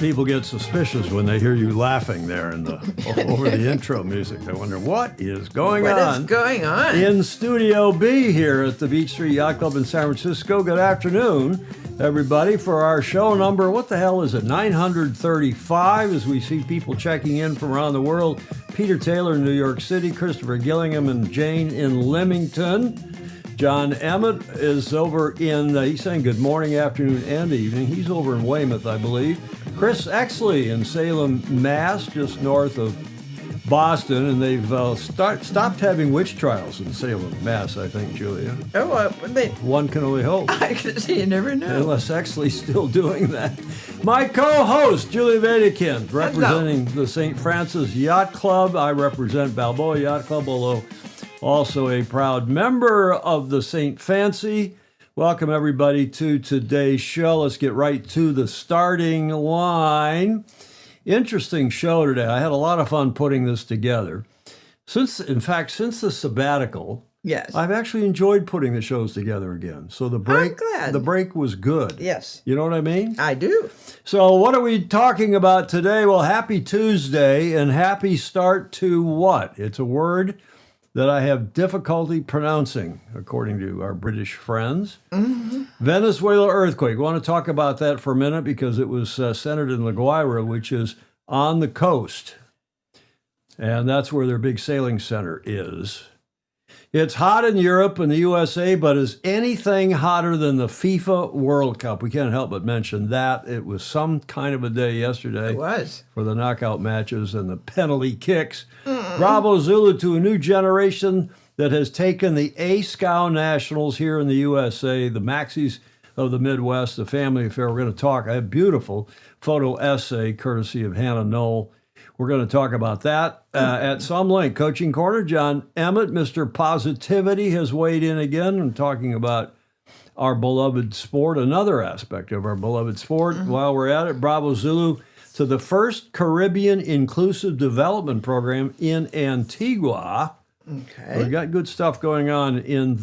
People get suspicious when they hear you laughing there over the intro music. They wonder what is going on. What is going on? In Studio B here at the Beach Street Yacht Club in San Francisco. Good afternoon, everybody, for our show number, what the hell is it, 935, as we see people checking in from around the world. Peter Taylor in New York City, Christopher Gillingham and Jane in Leamington. John Emmett is over in, he's saying good morning, afternoon, and evening. He's over in Weymouth, I believe. Chris Exley in Salem, Mass., just north of Boston, and they've stopped having witch trials in Salem, Mass., I think, Julia. Oh, One can only hope. I can see, you never know. Unless Exley's still doing that. My co-host, Julia Vedikin, representing the St. Francis Yacht Club. I represent Balboa Yacht Club, although also a proud member of the St. Fancy. Welcome, everybody, to today's show. Let's get right to the starting line. Interesting show today. I had a lot of fun putting this together. Since the sabbatical, yes, I've actually enjoyed putting the shows together again. So the break was good. Yes. You know what I mean? I do. So what are we talking about today? Well, happy Tuesday and happy start to what? It's a word that I have difficulty pronouncing, according to our British friends. Mm-hmm. Venezuela earthquake. We want to talk about that for a minute because it was centered in La Guaira, which is on the coast. And that's where their big sailing center is. It's hot in Europe and the USA, but is anything hotter than the FIFA World Cup? We can't help but mention that. It was some kind of a day yesterday. It was. For the knockout matches and the penalty kicks. Bravo Zulu to a new generation that has taken the A-Scow Nationals here in the USA, the Maxis of the Midwest, the family affair. We're going to talk. I have a beautiful photo essay courtesy of Hannah Knoll. We're going to talk about that at some length. Coaching Corner, John Emmett, Mr. Positivity, has weighed in again and talking about our beloved sport, another aspect of our beloved sport. Mm-hmm. While we're at it, Bravo Zulu to the first Caribbean Inclusive Development Program in Antigua. Okay. We've got good stuff going on in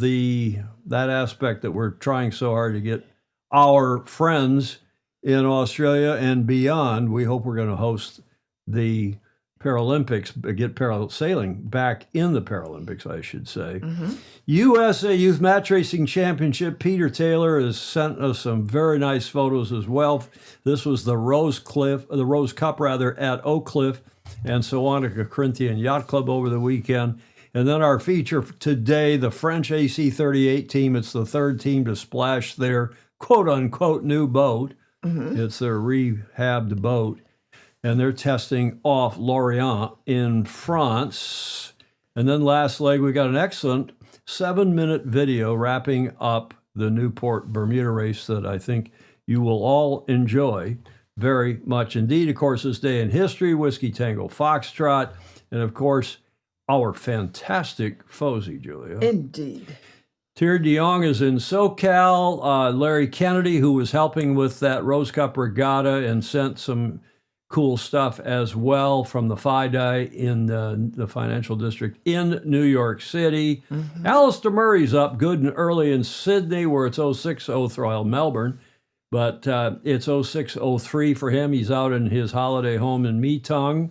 that aspect that we're trying so hard to get our friends in Australia and beyond. We hope we're going to host the Paralympics, get parasailing back in the Paralympics, I should say. Mm-hmm. USA Youth Match Racing Championship, Peter Taylor has sent us some very nice photos as well. This was the Rose Cup at Oak Cliff and Sewantica Corinthian Yacht Club over the weekend. And then our feature today, the French AC38 team. It's the third team to splash their quote-unquote new boat. Mm-hmm. It's their rehabbed boat. And they're testing off Lorient in France. And then last leg, we got an excellent 7-minute video wrapping up the Newport Bermuda race that I think you will all enjoy very much indeed. Of course, this day in history, Whiskey Tango Foxtrot, and of course, our fantastic Fozy, Julia. Indeed. Tyr de Jong is in SoCal. Larry Kennedy, who was helping with that Rose Cup regatta and sent some cool stuff as well from the FIDI in the financial district in New York City. Mm-hmm. Alistair Murray's up good and early in Sydney, where it's 06:03, Melbourne, but it's 06:03 for him. He's out in his holiday home in Meetong,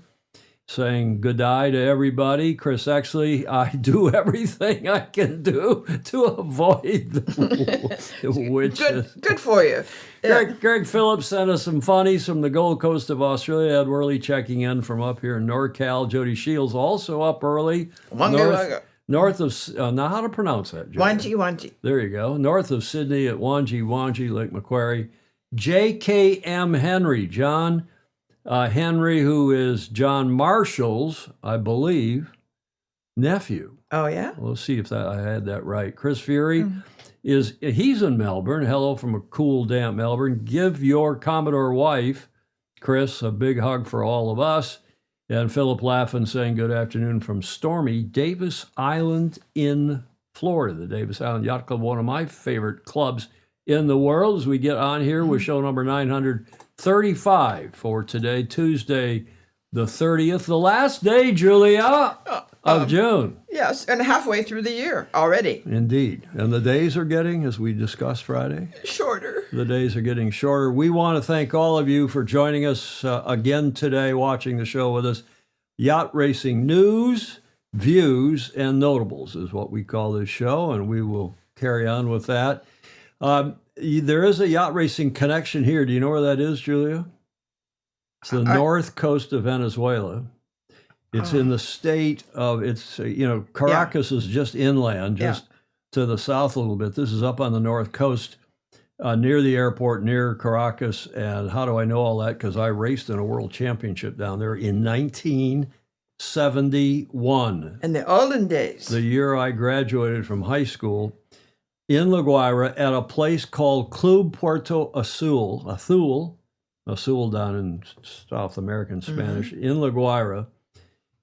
saying goodbye to everybody. Chris Exley, I do everything I can do to avoid the witches. Good for you. Yeah. Greg Phillips sent us some funnies from the Gold Coast of Australia. Ed Worley checking in from up here in NorCal. Jody Shields also up early. North of, now how to pronounce that, Jody? Wanji. There you go. North of Sydney at Wanji, Lake Macquarie. J.K.M. Henry, John Henry, who is John Marshall's, I believe, nephew. Oh, yeah? Well, let's see if I had that right. Chris Fury. Mm-hmm. He's in Melbourne. Hello from a cool, damp Melbourne. Give your Commodore wife, Chris, a big hug for all of us. And Philip Laffin saying good afternoon from stormy Davis Island in Florida. The Davis Island Yacht Club, one of my favorite clubs in the world. As we get on here with show number 935 for today, Tuesday, the 30th. The last day, Julia. of June. Yes, and halfway through the year already. Indeed. And the days are getting, as we discussed Friday, Shorter. the days are getting shorter. We want to thank all of you for joining us again today, watching the show with us. Yacht racing news, views, and notables is what we call this show, and we will carry on with that. There is a yacht racing connection here. Do you know where that is, Julia? It's the north coast of Venezuela. It's in the state of, Caracas is just inland, just to the south a little bit. This is up on the north coast, near the airport, near Caracas. And how do I know all that? Because I raced in a world championship down there in 1971. In the olden days. The year I graduated from high school in La Guaira at a place called Club Puerto Azul down in South American Spanish, in La Guaira,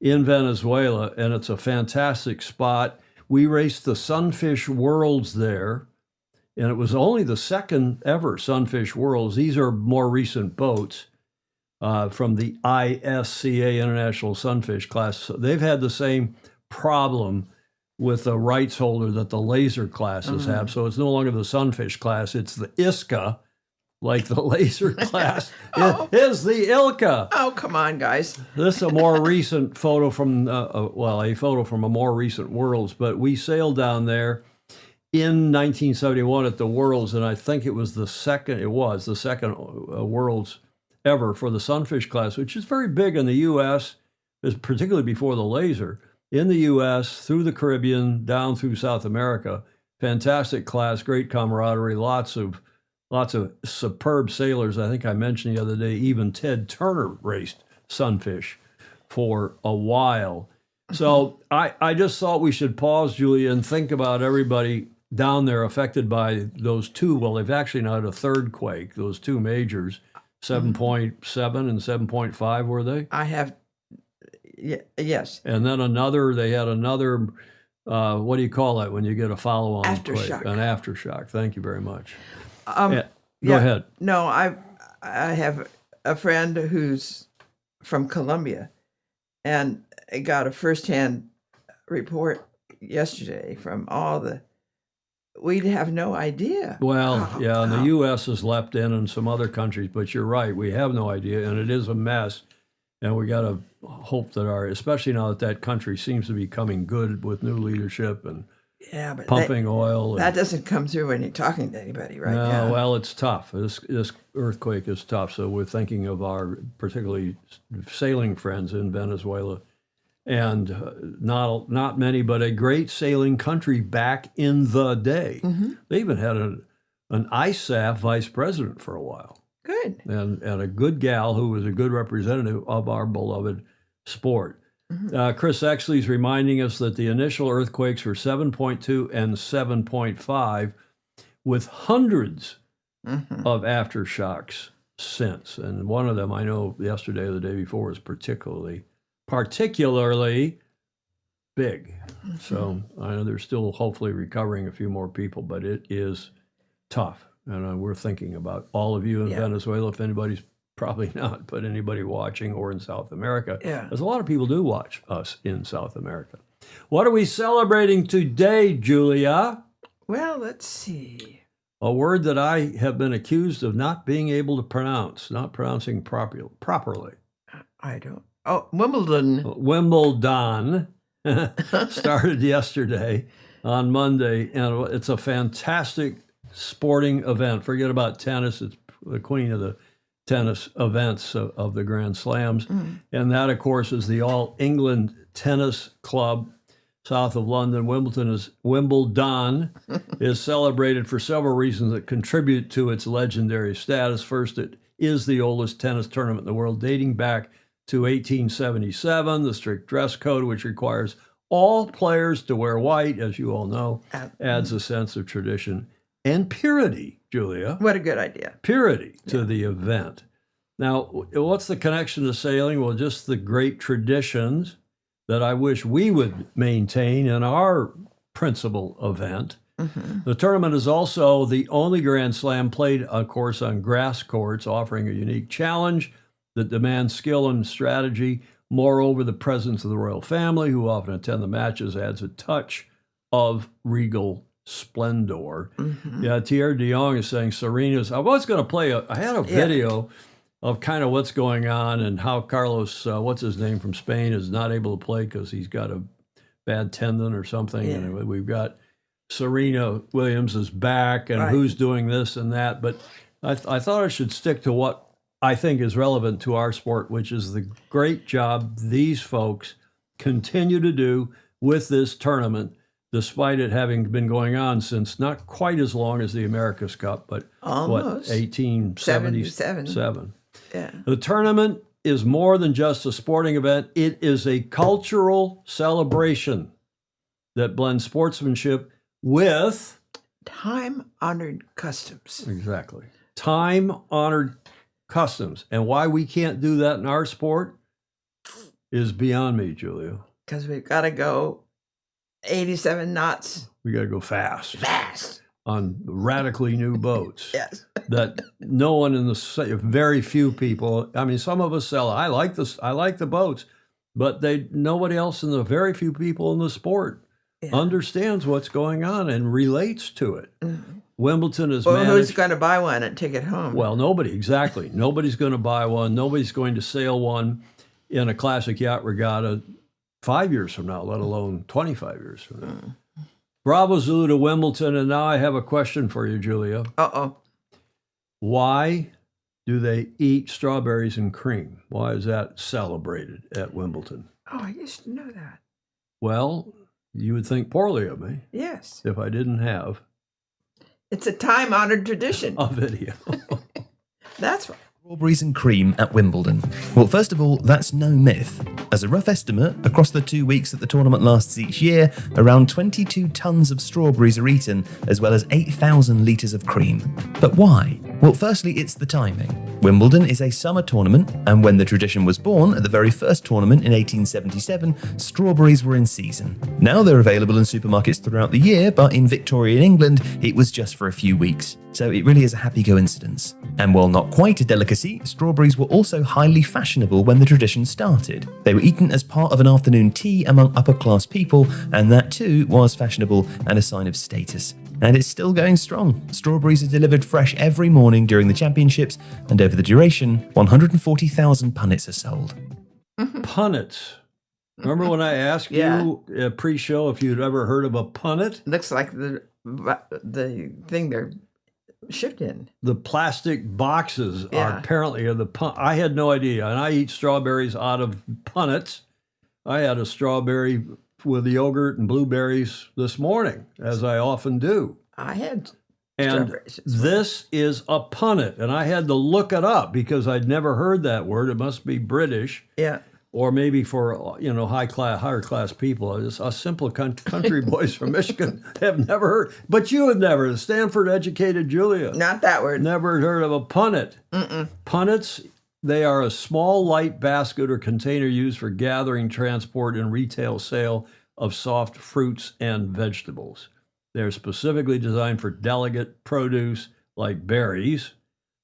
in Venezuela, and it's a fantastic spot. We raced the Sunfish Worlds there, and it was only the second ever Sunfish Worlds. These are more recent boats from the ISCA International Sunfish class. So they've had the same problem with the rights holder that the laser classes have. So it's no longer the Sunfish class, it's the ISCA, like the laser class is the ILCA. Oh, come on, guys. This is a more recent photo from, a photo from a more recent Worlds, but we sailed down there in 1971 at the Worlds, and I think it was the second Worlds ever for the Sunfish class, which is very big in the U.S., particularly before the laser. In the U.S., through the Caribbean, down through South America. Fantastic class, great camaraderie, lots of superb sailors. I think I mentioned the other day, even Ted Turner raced Sunfish for a while. So I just thought we should pause, Julia, and think about everybody down there affected by those two. Well, they've actually now had a third quake, those two majors, 7.7 and 7.5, were they? I have, yes. And then they had another, what do you call that when you get a follow-on Aftershock. quake? An aftershock. Thank you very much. Go ahead. No, I have a friend who's from Colombia, and I got a firsthand report yesterday from all the. We'd have no idea. Well, and the U.S. has leapt in and some other countries, but you're right. We have no idea, and it is a mess. And we got to hope that especially now that country seems to be coming good with new leadership and but pumping oil. That doesn't come through when you're talking to anybody right now. No, well, it's tough. This earthquake is tough. So we're thinking of our particularly sailing friends in Venezuela, and not many, but a great sailing country back in the day. Mm-hmm. They even had an ISAF vice president for a while. Good. And a good gal who was a good representative of our beloved sport. Mm-hmm. Chris Exley's reminding us that the initial earthquakes were 7.2 and 7.5, with hundreds of aftershocks since. And one of them, I know yesterday or the day before, was particularly big. Mm-hmm. So I know they're still hopefully recovering a few more people, but it is tough. And we're thinking about all of you in Venezuela, if anybody's probably not, but anybody watching, or in South America. Yeah. There's a lot of people do watch us in South America. What are we celebrating today, Julia? Well, let's see. A word that I have been accused of not being able to pronounce, not pronouncing properly. I don't. Oh, Wimbledon. Wimbledon started yesterday on Monday, and it's a fantastic sporting event. Forget about tennis. It's the queen of the tennis events of the Grand Slams. Mm. And that, of course, is the All England Tennis Club south of London. Wimbledon is celebrated for several reasons that contribute to its legendary status. First, it is the oldest tennis tournament in the world, dating back to 1877. The strict dress code, which requires all players to wear white, as you all know, adds a sense of tradition and purity, Julia. What a good idea. Purity to the event. Now, what's the connection to sailing? Well, just the great traditions that I wish we would maintain in our principal event. Mm-hmm. The tournament is also the only Grand Slam played, of course, on grass courts, offering a unique challenge that demands skill and strategy. Moreover, the presence of the royal family, who often attend the matches, adds a touch of regal splendor. Yeah, Thierry de Jong is saying Serena's. I was going to play I had a video of kind of what's going on and how Carlos, what's his name from Spain, is not able to play because he's got a bad tendon or something. And we've got Serena Williams is back and who's doing this and that. But I thought I should stick to what I think is relevant to our sport, which is the great job these folks continue to do with this tournament, despite it having been going on since not quite as long as the America's Cup, but almost 1877. Yeah. The tournament is more than just a sporting event. It is a cultural celebration that blends sportsmanship with time-honored customs. Exactly. Time-honored customs. And why we can't do that in our sport is beyond me, Julia. Because we've got to go 87 knots. We got to go fast. Fast. On radically new boats. Yes. That no one in the, very few people, I mean, some of us sell, I like the boats, but nobody else in the very few people in the sport understands what's going on and relates to it. Wimbledon is managed. Who's going to buy one and take it home? Well, nobody, exactly. Nobody's going to buy one. Nobody's going to sail one in a classic yacht regatta 5 years from now, let alone 25 years from now. Bravo Zulu to Wimbledon, and now I have a question for you, Julia. Uh-oh. Why do they eat strawberries and cream? Why is that celebrated at Wimbledon? Oh, I used to know that. Well, you would think poorly of me. Yes. If I didn't have It's a time-honored tradition. a video. That's right. Strawberries and cream at Wimbledon. Well, first of all, that's no myth. As a rough estimate, across the 2 weeks that the tournament lasts each year, around 22 tons of strawberries are eaten, as well as 8,000 litres of cream. But why? Well, firstly, it's the timing. Wimbledon is a summer tournament, and when the tradition was born at the very first tournament in 1877, strawberries were in season. Now they're available in supermarkets throughout the year, but in Victorian England, it was just for a few weeks. So it really is a happy coincidence. And while not quite a delicacy, strawberries were also highly fashionable when the tradition started. They were eaten as part of an afternoon tea among upper-class people, and that too was fashionable and a sign of status. And it's still going strong. Strawberries are delivered fresh every morning during the championships, and over the duration, 140,000 punnets are sold. Punnets. Remember when I asked you pre-show if you'd ever heard of a punnet? Looks like the thing they're shipped in. The plastic boxes are apparently I had no idea, and I eat strawberries out of punnets. I had a strawberry with yogurt and blueberries this morning, as I often do. I had and strawberries. This is a punnet, and I had to look it up because I'd never heard that word. It must be British. Yeah. Or maybe for, higher class people. A simple country boys from Michigan have never heard. But you had never. Stanford educated Julia. Not that word. Never heard of a punnet. Punnets, they are a small, light basket or container used for gathering, transport, and retail sale of soft fruits and vegetables. They're specifically designed for delicate produce like berries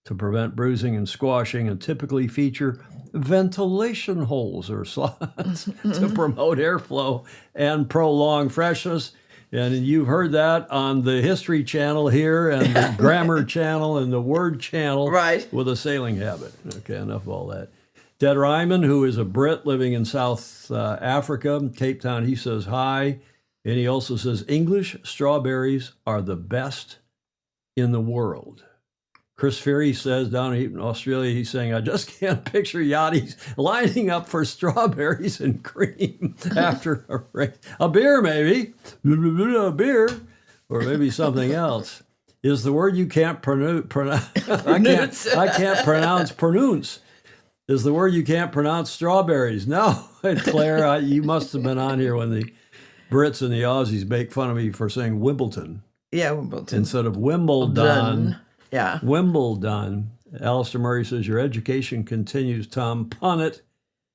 to prevent bruising and squashing, and typically feature ventilation holes or slots to promote airflow and prolong freshness. And you've heard that on the History Channel here and the Grammar Channel and the Word Channel with a sailing habit. Okay, enough of all that. Ted Ryman, who is a Brit living in South Africa, Cape Town, he says hi. And he also says, English strawberries are the best in the world. Chris Ferry says down in Australia, he's saying, I just can't picture yachties lining up for strawberries and cream after a race. A beer, maybe. A beer. Or maybe something else. Is the word you can't pronounce. I can't pronounce. Is the word you can't pronounce strawberries. No, Claire, you must have been on here when the Brits and the Aussies make fun of me for saying Wimbledon. Yeah, Wimbledon. Instead of Wimbledon. Yeah. Wimbledon. Alistair Murray says, your education continues, Tom. Punnet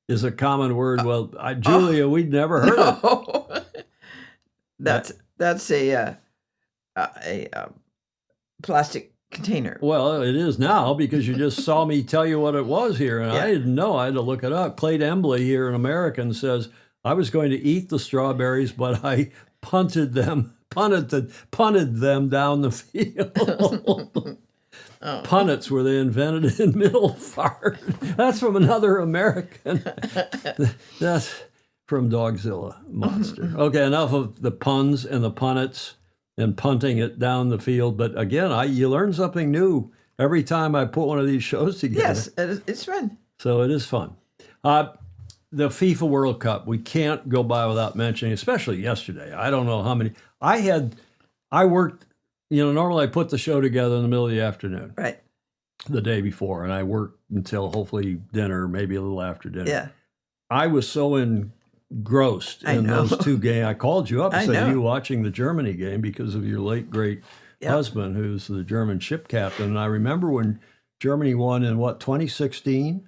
is a common word. Well, Julia, we'd never heard of it. That's a plastic container. Well, it is now because you just saw me tell you what it was here, and Yeah. I didn't know. I had to look it up. Clayt Embley here in American says, I was going to eat the strawberries, but I punted them down the field. Oh. Punnets were they invented in Middleford. That's from another American. That's from Dogzilla Monster. Okay, enough of the puns and the punnets and punting it down the field. But again, you learn something new every time I put one of these shows together. Yes, it's fun. So it is fun. The FIFA World Cup, we can't go by without mentioning, especially yesterday. I don't know how many. I worked, normally I put the show together in the middle of the afternoon, Right. the day before, and I worked until hopefully dinner, maybe a little after dinner. Yeah. I was so engrossed I in know. those two games. I called you up and I said, know. Are you watching the Germany game because of your late, great Yep. husband, who's the German ship captain? And I remember when Germany won in, 2016?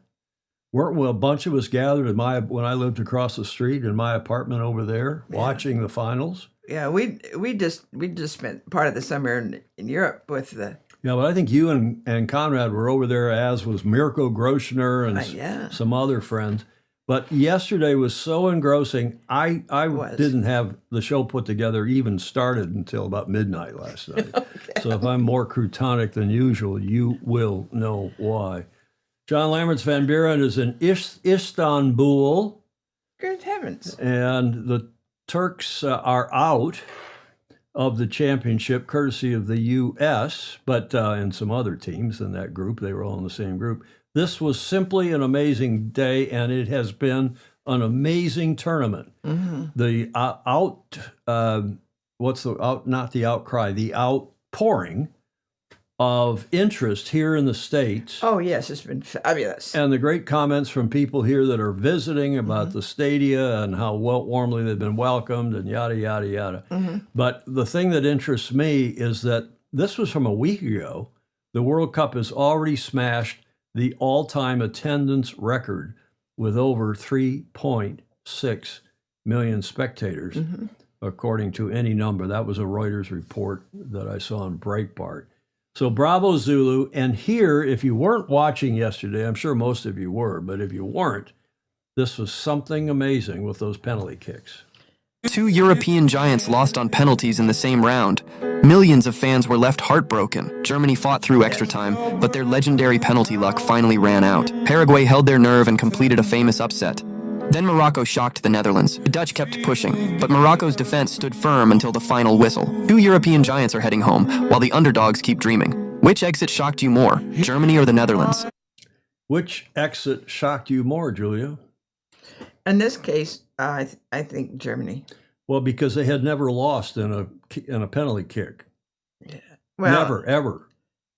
Weren't a bunch of us gathered when I lived across the street in my apartment over there watching the finals? Yeah, we just spent part of the summer in Europe with the Yeah, but I think you and Conrad were over there, as was Mirko Groschner and yeah. some other friends. But yesterday was so engrossing. I was. didn't have the show put together even started until about midnight last night. Okay. So if I'm more croutonic than usual, you will know why. John Lamberts Van Buren is in Istanbul, Good heavens. and the Turks are out of the championship, courtesy of the U.S., but and some other teams in that group. They were all in the same group. This was simply an amazing day, and it has been an amazing tournament. Mm-hmm. The outpouring of interest here in the States. Oh yes, it's been fabulous. And the great comments from people here that are visiting about the stadia and how warmly they've been welcomed and yada, yada, yada. Mm-hmm. But the thing that interests me is that this was from a week ago. The World Cup has already smashed the all-time attendance record with over 3.6 million spectators, according to any number. That was a Reuters report that I saw on Breitbart. So bravo, Zulu. And here, if you weren't watching yesterday, I'm sure most of you were, but if you weren't, this was something amazing with those penalty kicks. Two European giants lost on penalties in the same round. Millions of fans were left heartbroken. Germany fought through extra time, but their legendary penalty luck finally ran out. Paraguay held their nerve and completed a famous upset. Then Morocco shocked the Netherlands. The Dutch kept pushing, but Morocco's defense stood firm until the final whistle. Two European giants are heading home, while the underdogs keep dreaming. Which exit shocked you more, Germany or the Netherlands? Which exit shocked you more, Julia? In this case, I think Germany. Well, because they had never lost in a penalty kick. Well, Never, ever.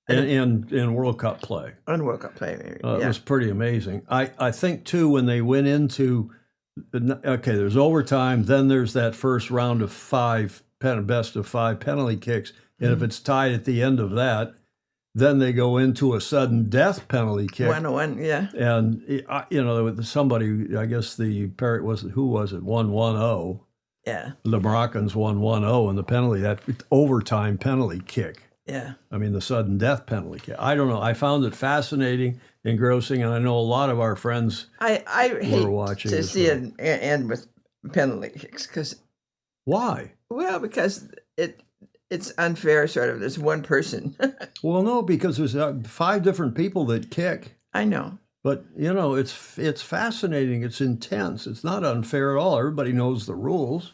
In World Cup play. on World Cup play, maybe. It Yeah. was pretty amazing. I think, too, when they went into, there's overtime, then there's that first round of best of five penalty kicks. And if it's tied at the end of that, then they go into a sudden death penalty kick. 1-1, yeah. And, somebody, I guess who was it? 1-1-0. Yeah, The Moroccans won 1-0 in the penalty, that overtime penalty kick. yeah. I mean, the sudden death penalty kick. I don't know. I found it fascinating, engrossing, and I know a lot of our friends. I hate watching to as see well. it end with penalty kicks because Why? it's unfair. Sort of. There's one person. Well, no, because there's 5 different people that kick. I know. But, it's fascinating. It's intense. It's not unfair at all. Everybody knows the rules.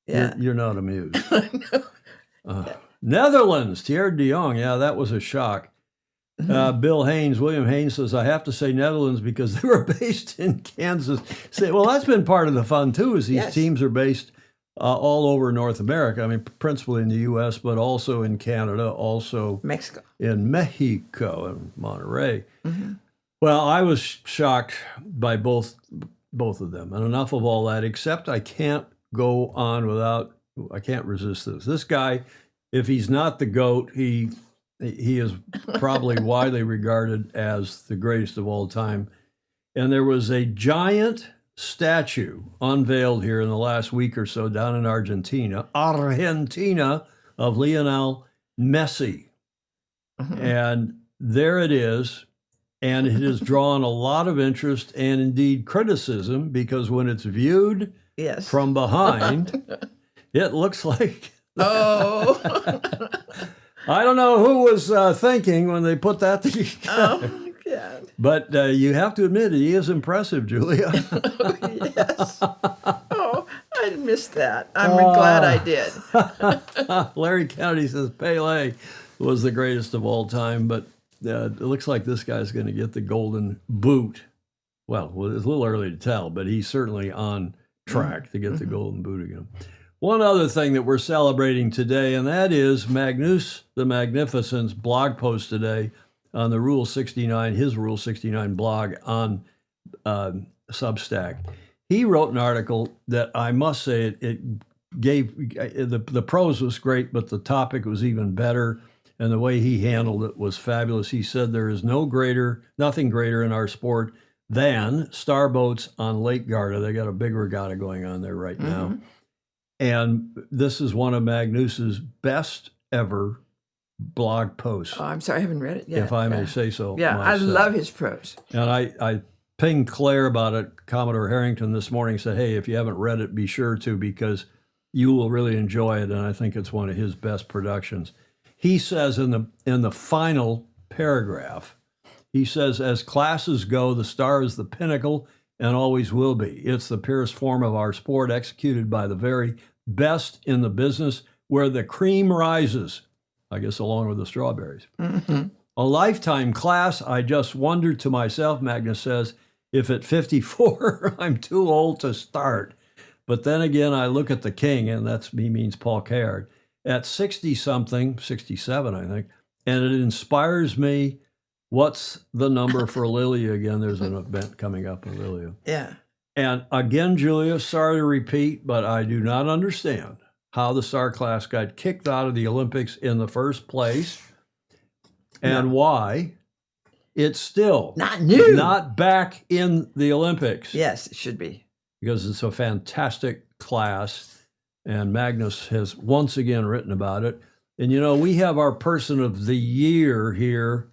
Yeah. You're not amused. I know. Netherlands, Thierry de Jong. Yeah, that was a shock. William Haynes says, I have to say Netherlands because they were based in Kansas City. Well, that's been part of the fun, too, is these Yes. teams are based all over North America. I mean, principally in the U.S., but also in Canada, also Mexico. in Mexico and Monterrey. Well, I was shocked by both of them. And enough of all that, except I can't go on I can't resist this. This guy, if he's not the GOAT, he is probably widely regarded as the greatest of all time. And there was a giant statue unveiled here in the last week or so down in Argentina of Lionel Messi. And there it is. And it has drawn a lot of interest and indeed criticism, because when it's viewed Yes. from behind, it looks like... Oh. I don't know who was thinking when they put that together. Oh, God. But you have to admit, he is impressive, Julia. Yes. Oh, I missed that. I'm glad I did. Larry Kennedy says Pele was the greatest of all time, but it looks like this guy's going to get the golden boot. Well, it's a little early to tell, but he's certainly on track to get the golden boot again. One other thing that we're celebrating today, and that is Magnus the Magnificent's blog post today on the Rule 69, his Rule 69 blog on Substack. He wrote an article that I must say it gave, the prose was great, but the topic was even better. And the way he handled it was fabulous. He said there is nothing greater in our sport than starboats on Lake Garda. They got a big regatta going on there right now. And this is one of Magnus's best ever blog posts, Oh, I'm sorry, I haven't read it yet. if I may say so Yeah, I myself. love his prose. And I pinged Claire about it, Commodore Harrington, this morning, said, hey, if you haven't read it, be sure to, because you will really enjoy it. And I think it's one of his best productions. He says in the final paragraph, he says, as classes go, the star is the pinnacle and always will be. It's the purest form of our sport, executed by the very best in the business, where the cream rises, I guess along with the strawberries. A lifetime class. I just wondered to myself, Magnus says, if at 54 I'm too old to start. But then again, I look at the king, and he means Paul Kayard, at 60-something, 67, I think, and it inspires me. What's the number for Lilia again? There's an event coming up in Lilia. Yeah. And again, Julia, sorry to repeat, but I do not understand how the star class got kicked out of the Olympics in the first place, and why it's still not back in the Olympics. Yes, it should be. Because it's a fantastic class, and Magnus has once again written about it. And, you know, we have our person of the year here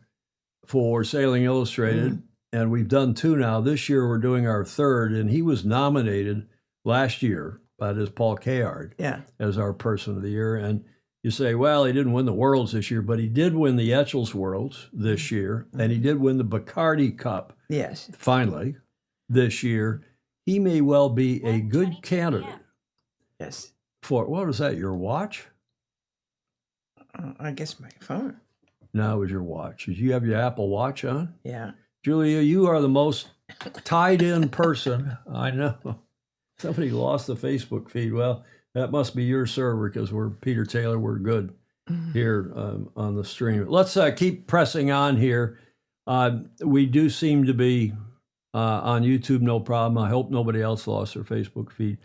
for Sailing Illustrated, and we've done 2 now. This year we're doing our 3rd, and he was nominated last year, that is Paul Kayard, as our person of the year. And you say, well, he didn't win the Worlds this year, but he did win the Etchells Worlds this year, and he did win the Bacardi Cup. Yes. Finally, this year. He may well be a good candidate. Yes. For, what was that, your watch? I guess my phone. No, it was your watch. Did you have your Apple Watch on? Yeah. Julia, you are the most tied-in person I know. Somebody lost the Facebook feed. Well, that must be your server, because we're Peter Taylor. We're good here on the stream. Let's keep pressing on here. We do seem to be on YouTube, no problem. I hope nobody else lost their Facebook feed.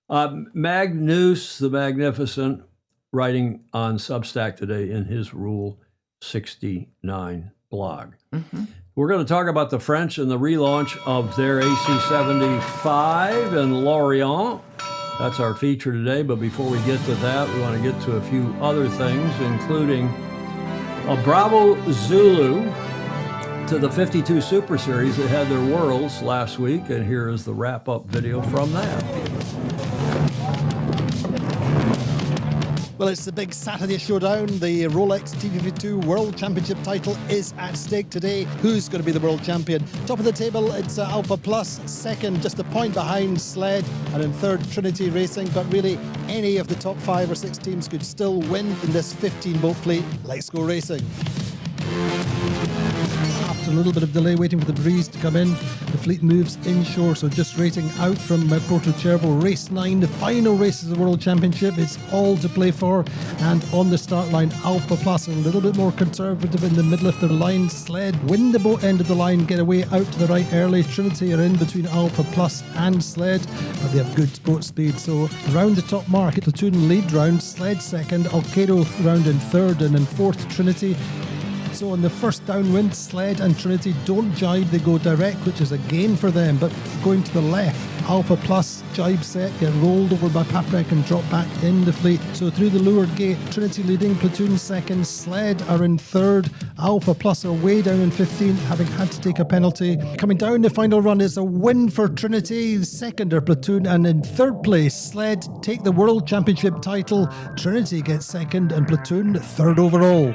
Magnus the Magnificent, writing on Substack today in his Rule 69 blog. We're going to talk about the French and the relaunch of their AC75 and Lorient. That's our feature today. But before we get to that, we want to get to a few other things, including a Bravo Zulu to the 52 Super Series that had their Worlds last week. And here is the wrap-up video from that. Well, it's the big Saturday showdown. The Rolex TV2 World Championship title is at stake today. Who's going to be the world champion? Top of the table, it's Alpha Plus. Second, just a point behind Sled. And in third, Trinity Racing. But really, any of the top 5 or 6 teams could still win in this 15-boat fleet. Let's go racing. After a little bit of delay waiting for the breeze to come in, the fleet moves inshore, so just racing out from Porto Cervo. Race 9, the final race of the World Championship. It's all to play for, and on the start line, Alpha Plus, a little bit more conservative in the middle of their line. Sled win the boat end of the line, get away out to the right early. Trinity are in between Alpha Plus and Sled, but they have good boat speed, so around the top mark, Platoon lead round, Sled second, Alcedo round in third, and in fourth, Trinity. So on the first downwind, Sled and Trinity don't jibe, they go direct, which is a gain for them. But going to the left, Alpha Plus jibe set, get rolled over by Paprec and drop back in the fleet. So through the leeward gate, Trinity leading, Platoon second, Sled are in third, Alpha Plus are way down in 15th, having had to take a penalty. Coming down the final run is a win for Trinity, second are Platoon, and in third place, Sled take the World Championship title. Trinity gets second and Platoon third overall.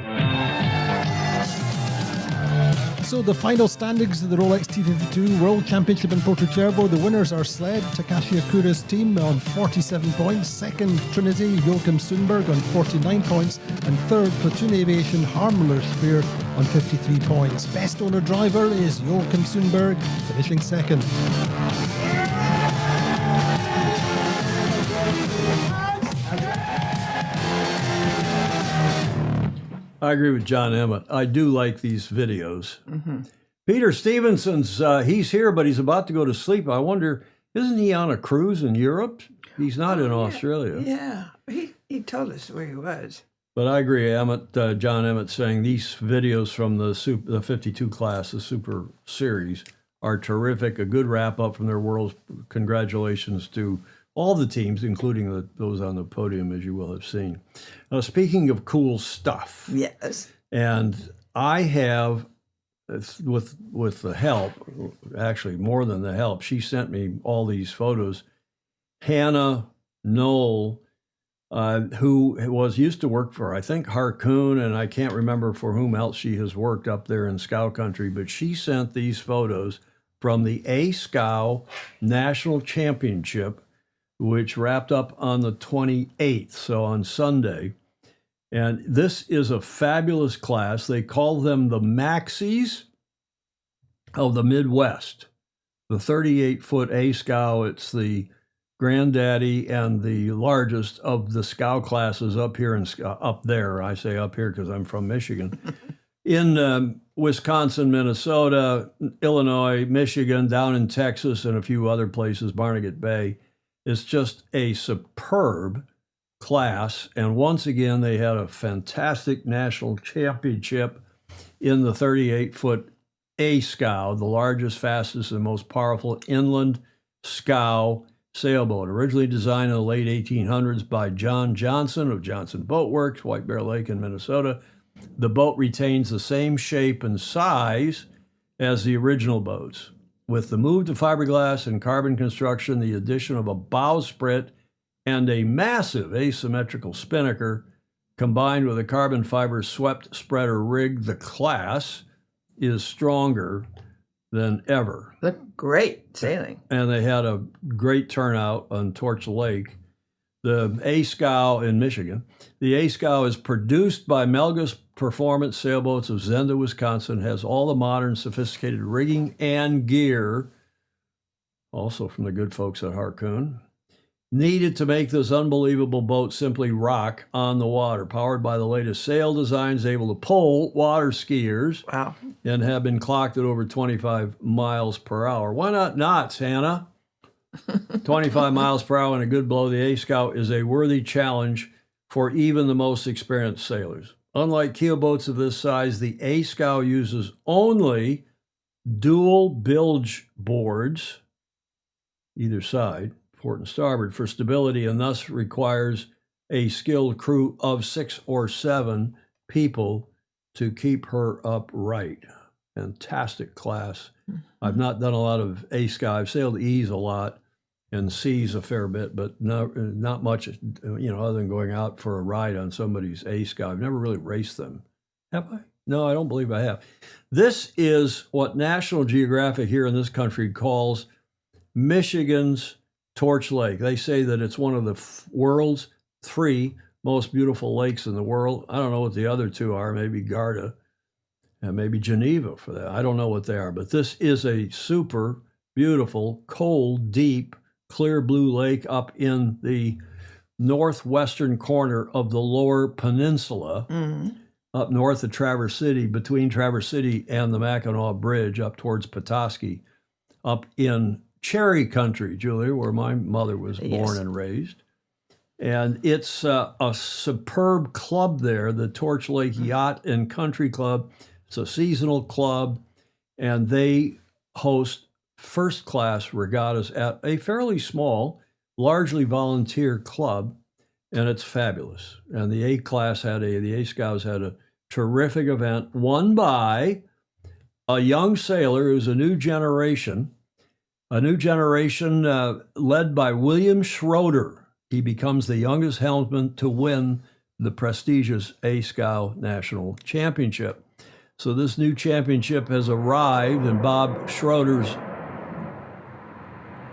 So the final standings of the Rolex T52 World Championship in Porto-Cervo, the winners are Sled, Takashi Akura's team on 47 points, second Trinity, Joachim Sundberg on 49 points, and third Platoon Aviation Harmler Spear on 53 points. Best owner driver is Joachim Sundberg, finishing second. I agree with John Emmett. I do like these videos. Peter Stevenson's, he's here, but he's about to go to sleep. I wonder, isn't he on a cruise in Europe? He's not in Australia. Yeah, he told us where he was. But I agree, John Emmett saying these videos from the 52 class, the Super Series, are terrific. A good wrap-up from their worlds. Congratulations to all the teams, including those on the podium, as you will have seen. Now, speaking of cool stuff, Yes. and I have, with the help, actually more than the help, she sent me all these photos. Hannah Knoll, who used to work for, I think, Harcoon, and I can't remember for whom else she has worked up there in Scow Country, but she sent these photos from the A-Scow National Championship, which wrapped up on the 28th, so on Sunday. And this is a fabulous class. They call them the Maxis of the Midwest. The 38-foot A-Scow, it's the granddaddy and the largest of the Scow classes up here up there. I say up here because I'm from Michigan. In Wisconsin, Minnesota, Illinois, Michigan, down in Texas, and a few other places, Barnegat Bay. It's just a superb class. And once again, they had a fantastic national championship in the 38-foot A-Scow, the largest, fastest, and most powerful inland scow sailboat. Originally designed in the late 1800s by John Johnson of Johnson Boat Works, White Bear Lake in Minnesota. The boat retains the same shape and size as the original boats. With the move to fiberglass and carbon construction, the addition of a bowsprit and a massive asymmetrical spinnaker, combined with a carbon fiber swept spreader rig, the class is stronger than ever. Looked great sailing. And they had a great turnout on Torch Lake. The A-Scow in Michigan. The A-Scow is produced by Melgus Performance Sailboats of Zenda, Wisconsin, has all the modern sophisticated rigging and gear, also from the good folks at Harcoon, needed to make this unbelievable boat simply rock on the water. Powered by the latest sail designs, able to pull water skiers. Wow. And have been clocked at over 25 miles per hour. Why not knots, Hannah? 25 miles per hour and a good blow. The A-Scow is a worthy challenge for even the most experienced sailors. Unlike keel boats of this size, the A-Scow uses only dual bilge boards, either side, port and starboard, for stability, and thus requires a skilled crew of 6 or 7 people to keep her upright. Fantastic class. I've not done a lot of A-Scow. I've sailed E's a lot and C's a fair bit, but not much, other than going out for a ride on somebody's A-Scow. I've never really raced them. Have I? No, I don't believe I have. This is what National Geographic here in this country calls Michigan's Torch Lake. They say that it's one of the world's 3 most beautiful lakes in the world. I don't know what the other 2 are, maybe Garda and maybe Geneva for that. I don't know what they are, but this is a super beautiful, cold, deep, clear blue lake up in the northwestern corner of the Lower Peninsula, up north of Traverse City, between Traverse City and the Mackinac Bridge, up towards Petoskey, up in Cherry Country, Julia, where my mother was born and raised. And it's a superb club there, the Torch Lake Yacht and Country Club. It's a seasonal club, and they host first-class regattas at a fairly small, largely volunteer club, and it's fabulous. And the the A Scouts had a terrific event, won by a young sailor who's a new generation led by William Schroeder. He becomes the youngest helmsman to win the prestigious A Scout National Championship. So this new championship has arrived, and Bob Schroeder's...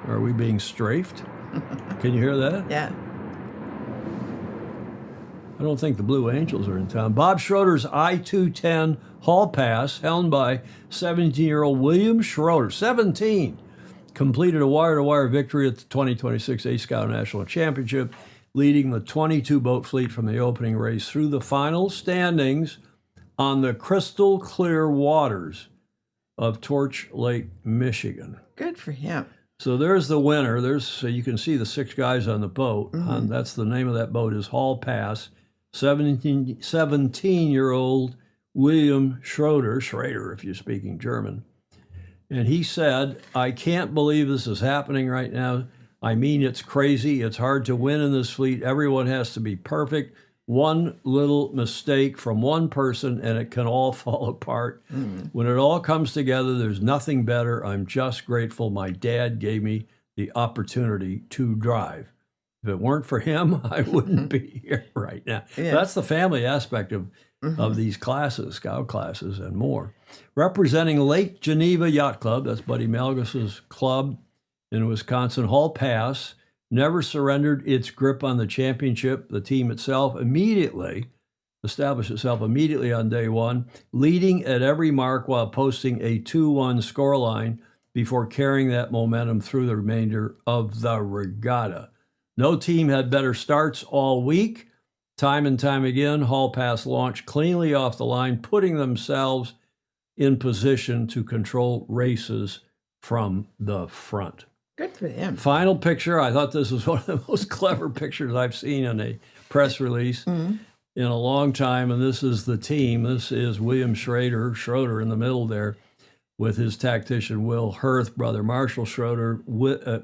Are we being strafed? Can you hear that? Yeah. I don't think the Blue Angels are in town. Bob Schroeder's I-210 Hall Pass, helmed by 17-year-old William Schroeder, 17, completed a wire-to-wire victory at the 2026 A Scout National Championship, leading the 22-boat fleet from the opening race through the final standings on the crystal clear waters of Torch Lake, Michigan. Good for him. So there's the winner. So you can see the 6 guys on the boat. That's the name of that boat is Hall Pass. 17-year-old William Schroeder if you're speaking German. And he said, I can't believe this is happening right now. I mean, it's crazy. It's hard to win in this fleet. Everyone has to be perfect. One little mistake from one person and it can all fall apart. When it all comes together, there's nothing better. I'm just grateful my dad gave me the opportunity to drive. If it weren't for him, I wouldn't be here right now. Yeah. That's the family aspect of these classes, Scout classes, and more. Representing Lake Geneva Yacht Club, that's Buddy Malgus's club in Wisconsin, Hall Pass never surrendered its grip on the championship. The team itself established itself immediately on day one, leading at every mark while posting a 2-1 scoreline before carrying that momentum through the remainder of the regatta. No team had better starts all week. Time and time again, Hall Pass launched cleanly off the line, putting themselves in position to control races from the front. Good for him. Final picture. I thought this was one of the most clever pictures I've seen in a press release in a long time. And this is the team. This is William Schroeder in the middle there with his tactician, Will Hirth, brother Marshall Schroeder,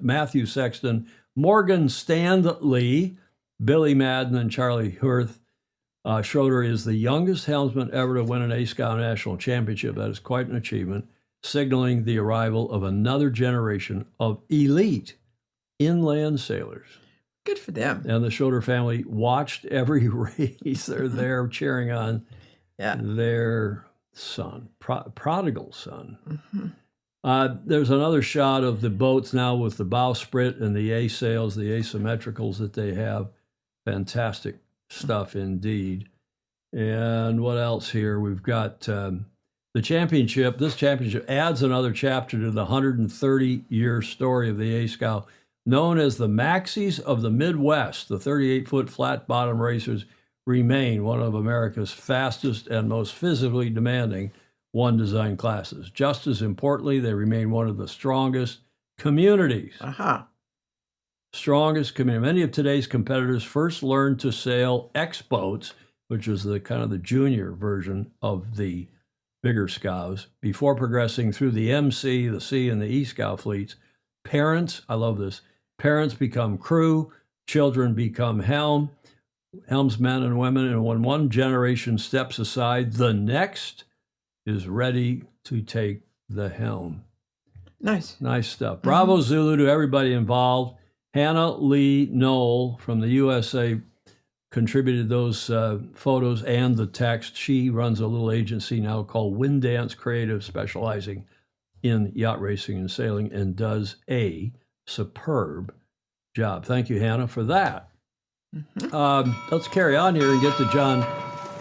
Matthew Sexton, Morgan Stanley, Billy Madden, and Charlie Hirth. Schroeder is the youngest helmsman ever to win an A Scout National Championship. That is quite an achievement, signaling the arrival of another generation of elite inland sailors. Good for them. And the Schroeder family watched every race. They're there cheering on their son, prodigal son. There's another shot of the boats now with the bowsprit and the A sails, the asymmetricals that they have. Fantastic stuff indeed. And what else here? We've got the championship. This championship adds another chapter to the 130-year story of the A Scout, known as the Maxies of the Midwest. The 38-foot flat-bottom racers remain one of America's fastest and most physically demanding one-design classes. Just as importantly, they remain one of the strongest communities. Strongest community. Many of today's competitors first learned to sail X-boats, which is the kind of the junior version of the bigger Scouts, before progressing through the MC, the C, and the E Scout fleets. Parents, I love this, parents become crew, children become helmsmen and women, and when one generation steps aside, the next is ready to take the helm. Nice. Nice stuff. Bravo Zulu to everybody involved. Hannah Lee Knoll from the USA contributed those photos and the text. She runs a little agency now called Wind Dance Creative, specializing in yacht racing and sailing, and does a superb job. Thank you, Hannah, for that. Let's carry on here and get to John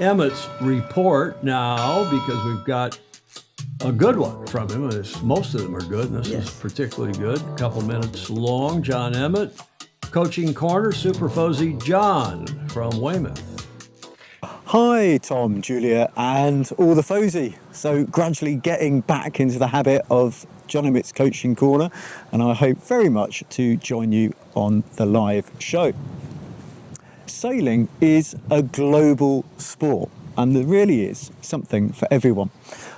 Emmett's report now, because we've got a good one from him. Most of them are good, and this is particularly good. A couple minutes long. John Emmett, Coaching Corner, Super Fozzie John from Weymouth. Hi, Tom, Julia, and all the Fozzie. So gradually getting back into the habit of John Emmett's Coaching Corner, and I hope very much to join you on the live show. Sailing is a global sport. and there really is something for everyone.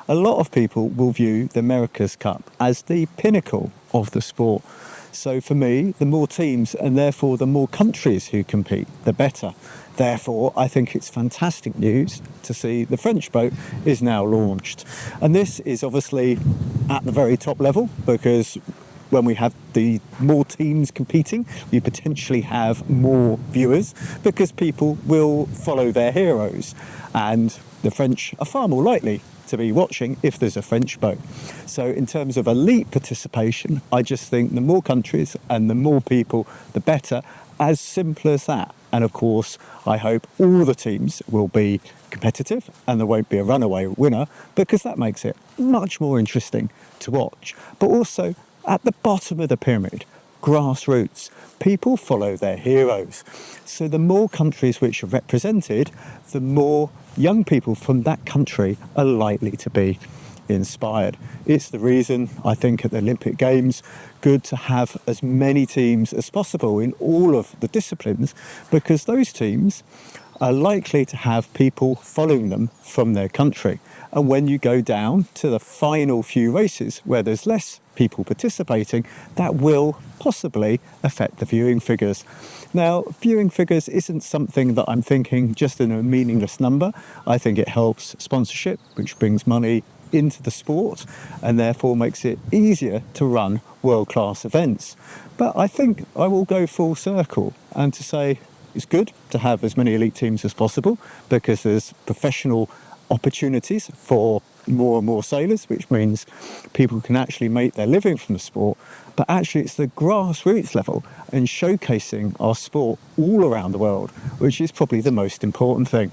A lot of people will view the America's Cup as the pinnacle of the sport. So for me, the more teams and therefore the more countries who compete, the better. Therefore, I think it's fantastic news to see the French boat is now launched. And this is obviously at the very top level, because when we have the more teams competing, we potentially have more viewers, because people will follow their heroes. And the French are far more likely to be watching if there's a French boat. So in terms of elite participation, I just think the more countries and the more people, the better. As simple as that. And of course, I hope all the teams will be competitive and there won't be a runaway winner, because that makes it much more interesting to watch. But also, at the bottom of the pyramid, grassroots, people follow their heroes. So the more countries which are represented, the more young people from that country are likely to be inspired. It's the reason I think at the Olympic Games, good to have as many teams as possible in all of the disciplines, because those teams are likely to have people following them from their country. And when you go down to the final few races where there's less people participating, that will possibly affect the viewing figures. Now, viewing figures isn't something that I'm thinking just in a meaningless number. I think it helps sponsorship, which brings money into the sport and therefore makes it easier to run world-class events. But I think I will go full circle and to say it's good to have as many elite teams as possible, because there's professional opportunities for more and more sailors, which means people can actually make their living from the sport. But actually it's the grassroots level and showcasing our sport all around the world, which is probably the most important thing.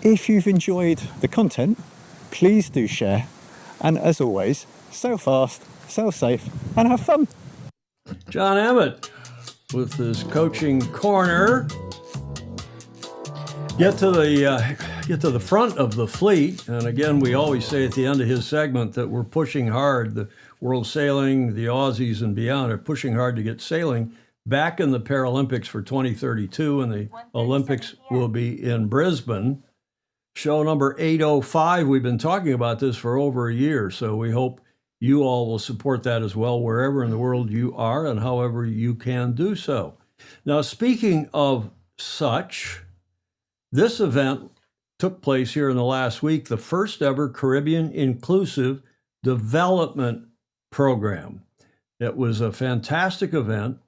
If you've enjoyed the content, please do share. And as always, sail fast, sail safe, and have fun. John Emmett with his coaching corner. Get to the front of the fleet, and again, we always say at the end of his segment that we're pushing hard. The World Sailing, the Aussies, and beyond are pushing hard to get sailing back in the Paralympics for 2032, and the Olympics will be in Brisbane. Show number 805. We've been talking about this for over a year, so we hope you all will support that as well, wherever in the world you are and however you can do so. Now, speaking of such, this event took place here in the last week, the first ever Caribbean Inclusive Development Program. It was a fantastic event.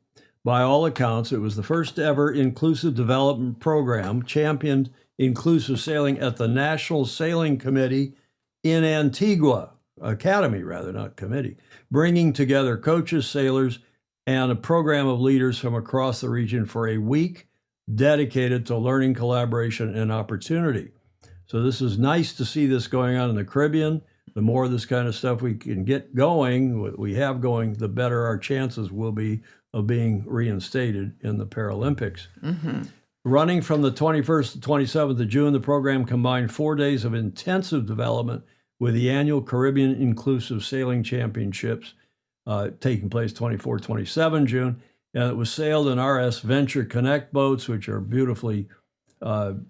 By all accounts, it was the first ever inclusive development program, championed inclusive sailing at the National Sailing Committee in Antigua, Academy rather, not committee, bringing together coaches, sailors, and a program of leaders from across the region for a week dedicated to learning, collaboration, and opportunity. So this is nice to see this going on in the Caribbean. The more of this kind of stuff we can get going, what we have going, the better our chances will be of being reinstated in the Paralympics. Mm-hmm. Running from the 21st to 27th of June, the program combined 4 days of intensive development with the annual Caribbean Inclusive Sailing Championships taking place 24-27 June. And it was sailed in RS Venture Connect boats, which are beautifully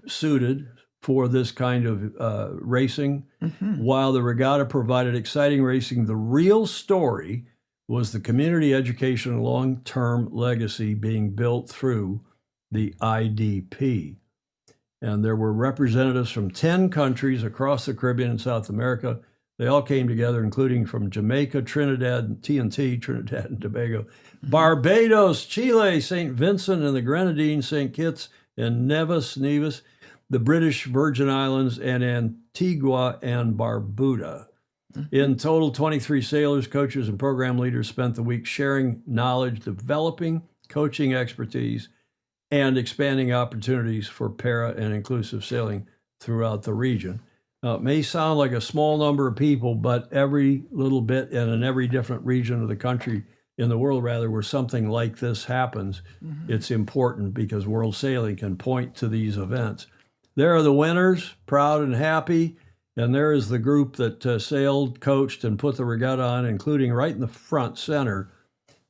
suited for this kind of racing. Mm-hmm. While the regatta provided exciting racing, the real story was the community education and long-term legacy being built through the IDP. And there were representatives from 10 countries across the Caribbean and South America. They all came together, including from Jamaica, Trinidad, Trinidad and Tobago, Barbados, Chile, St. Vincent and the Grenadines, St. Kitts and Nevis, the British Virgin Islands, and Antigua and Barbuda. In total, 23 sailors, coaches, and program leaders spent the week sharing knowledge, developing coaching expertise, and expanding opportunities for para and inclusive sailing throughout the region. Now, it may sound like a small number of people, but every little bit and in every different region of the country, in the world rather, where something like this happens, it's important because World Sailing can point to these events. There are the winners, proud and happy, and there is the group that sailed, coached, and put the regatta on, including right in the front center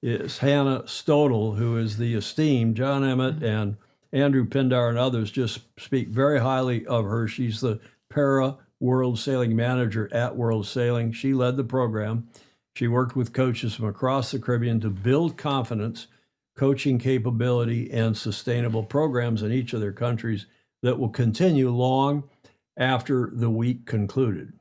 is Hannah Stodel, who is the esteemed John Emmett and Andrew Pindar and others just speak very highly of her. She's the para world sailing manager at World Sailing. She led the program. She worked with coaches from across the Caribbean to build confidence, coaching capability, and sustainable programs in each of their countries that will continue long after the week concluded.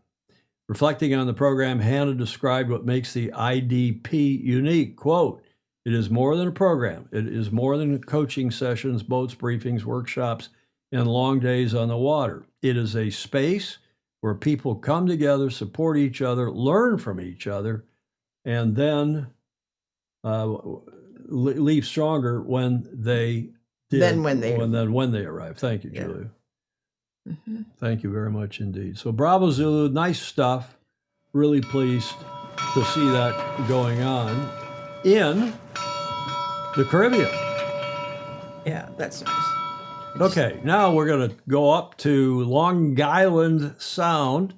Reflecting on the program, Hannah described what makes the IDP unique. Quote, "It is more than a program. It is more than coaching sessions, boats, briefings, workshops, and long days on the water. It is a space where people come together, support each other, learn from each other, and then leave stronger when they did. Than when they- when they arrive." Thank you, Yeah. Julia. Mm-hmm. Thank you very much indeed. So Bravo Zulu, nice stuff. Really pleased to see that going on in the Caribbean. Yeah, that's nice. Okay, now we're going to go up to Long Island Sound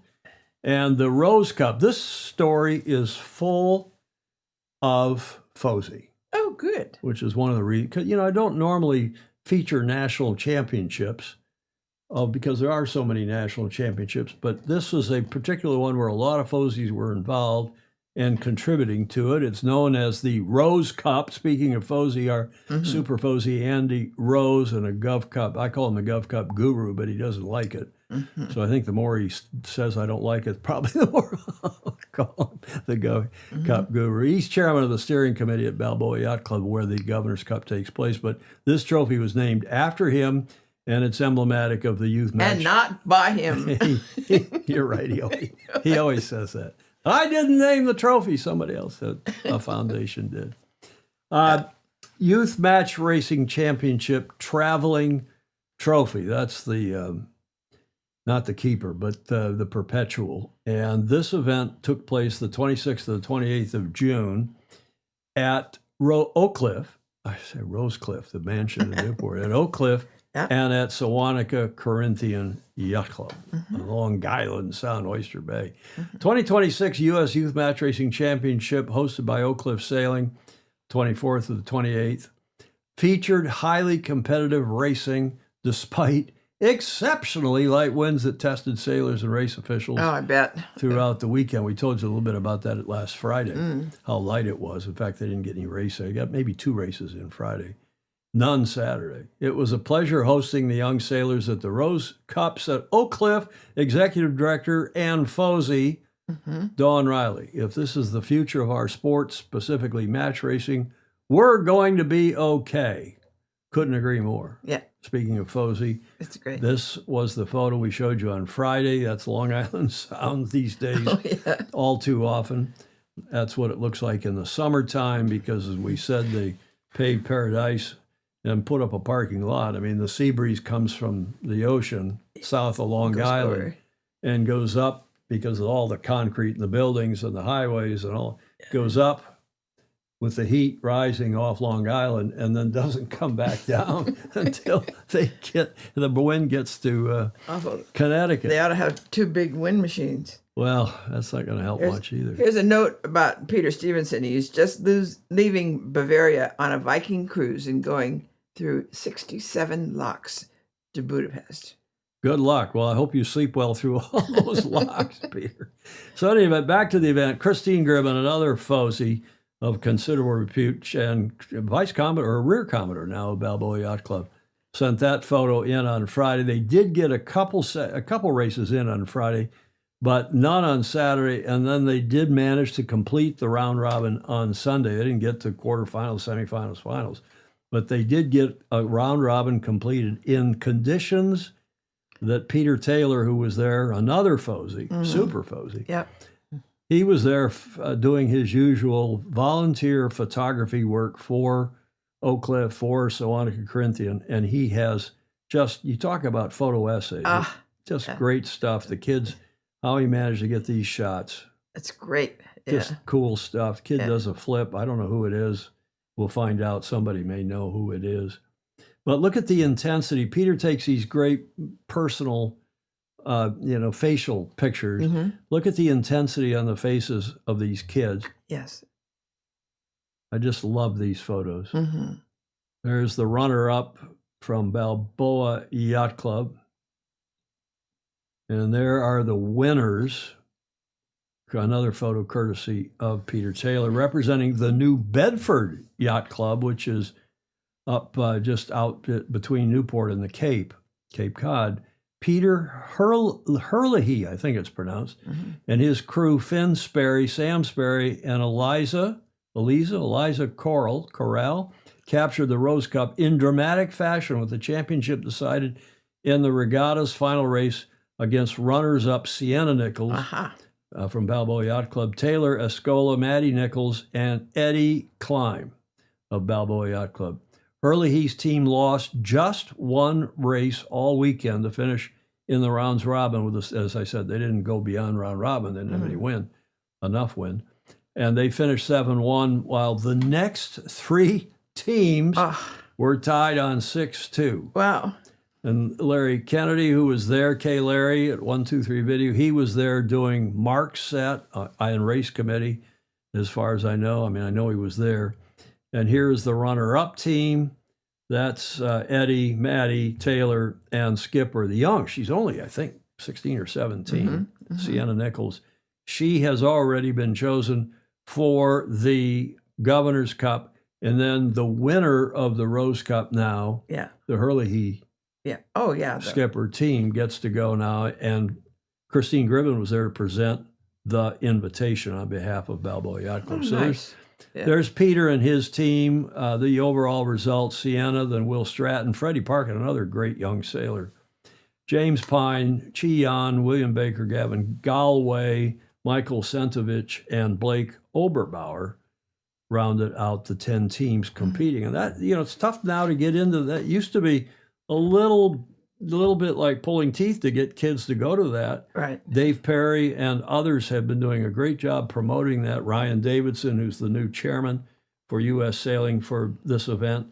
and the Rose Cup. This story is full of Fosey, Oh, good. which is one of the reasons. I don't normally feature national championships because there are so many national championships, but this was a particular one where a lot of Foseys were involved and contributing to it. It's known as the Rose Cup. Speaking of Fosey, our Super Fosey Andy Rose and a Gov Cup. I call him the Gov Cup guru, but he doesn't like it. So I think the more he says I don't like it, probably the more I'll call him the Gov Cup guru. He's chairman of the steering committee at Balboa Yacht Club, where the Governor's Cup takes place. But this trophy was named after him, and it's emblematic of the youth match. And not by him. You're right. He always says that. I didn't name the trophy. Somebody else said. A foundation did. Youth Match Racing Championship Traveling Trophy. That's the, not the keeper, but the perpetual. And this event took place the 26th to the 28th of June at Oak Cliff. I say Rosecliff, the mansion in Newport. At Oak Cliff. Yeah. And at Sewanaka Corinthian Yacht Club on Long Island Sound, Oyster Bay. 2026 U.S. Youth Match Racing Championship hosted by Oak Cliff Sailing, 24th to the 28th, featured highly competitive racing despite exceptionally light winds that tested sailors and race officials Oh, I bet. throughout the weekend. We told you a little bit about that last Friday, how light it was. In fact, they didn't get any racing. They got maybe 2 races in Friday. None Saturday. It was a pleasure hosting the young sailors at the Rose Cups at Oak Cliff. Executive Director Ann Fosey, Dawn Riley. If this is the future of our sport, specifically match racing, we're going to be okay. Couldn't agree more. Yeah, Speaking of Fosey, it's great. this was the photo we showed you on Friday. That's Long Island Sound these days, Oh, yeah. all too often. That's what it looks like in the summertime because, as we said, they paved Paradise and put up a parking lot. I mean, the sea breeze comes from the ocean south of Long Goes Island over. and goes up because of all the concrete and the buildings and the highways and all. Goes up with the heat rising off Long Island and then doesn't come back down until the wind gets to Awful. Connecticut. They ought to have 2 big wind machines. Well, that's not going to help much either. Here's a note about Peter Stevenson. He's just leaving Bavaria on a Viking cruise and going through 67 locks to Budapest. Good luck. Well, I hope you sleep well through all those locks, Peter. So anyway, back to the event. Christine Gribben, another Fosey of considerable repute and Vice Commodore, or Rear Commodore now of Balboa Yacht Club, sent that photo in on Friday. They did get a couple races in on Friday, but none on Saturday. And then they did manage to complete the round robin on Sunday. They didn't get to quarterfinals, semifinals, finals, but they did get a round robin completed in conditions that Peter Taylor, who was there, another Fosey, Super Fosey, Yep. he was there doing his usual volunteer photography work for Oak Cliff, for Sewanaka Corinthian, and he has just, you talk about photo essays, just great stuff. The kids, how he managed to get these shots, That's great. Yeah. just cool stuff. Kid does a flip. I don't know who it is. We'll find out. Somebody may know who it is. But look at the intensity. Peter takes these great personal, facial pictures. Look at the intensity on the faces of these kids. Yes. I just love these photos. There's the runner-up from Balboa Yacht Club. And there are the winners. Another photo courtesy of Peter Taylor, representing the New Bedford Yacht Club, which is up just out between Newport and the Cape Cod. Peter Herlihy, I think it's pronounced, and his crew, Finn Sperry, Sam Sperry, and Eliza Corral, captured the Rose Cup in dramatic fashion, with the championship decided in the regatta's final race against runners-up Sienna Nichols from Balboa Yacht Club, Taylor Escola, Maddie Nichols, and Eddie Klein of Balboa Yacht Club. Herlihy's team lost just one race all weekend to finish in the rounds robin. With this, as I said, they didn't go beyond round robin. They didn't have enough win. And they finished 7-1, while the next three teams were tied on 6-2. Wow. And Larry Kennedy, who was there, K. Larry at 123 Video, he was there doing Mark's set and race committee, as far as I know. I mean, I know he was there. And here's the runner-up team. That's Eddie, Maddie, Taylor, and Skipper. The young, she's only, I think, 16 or 17, Sienna Nichols. She has already been chosen for the Governor's Cup. And then the winner of the Rose Cup now, the Herlihy Skipper team, gets to go now. And Christine Gribben was there to present the invitation on behalf of Balboa Yacht Club. So there's Peter and his team. The overall results: Sienna, then Will Stratton, Freddie Park, and another great young sailor, James Pine, Chi Yan, William Baker, Gavin Galway, Michael Sentovich, and Blake Oberbauer rounded out the 10 teams competing. And that, it's tough now to get into that. It used to be a little bit like pulling teeth to get kids to go to that. Right. Dave Perry and others have been doing a great job promoting that. Ryan Davidson, who's the new chairman for U.S. Sailing for this event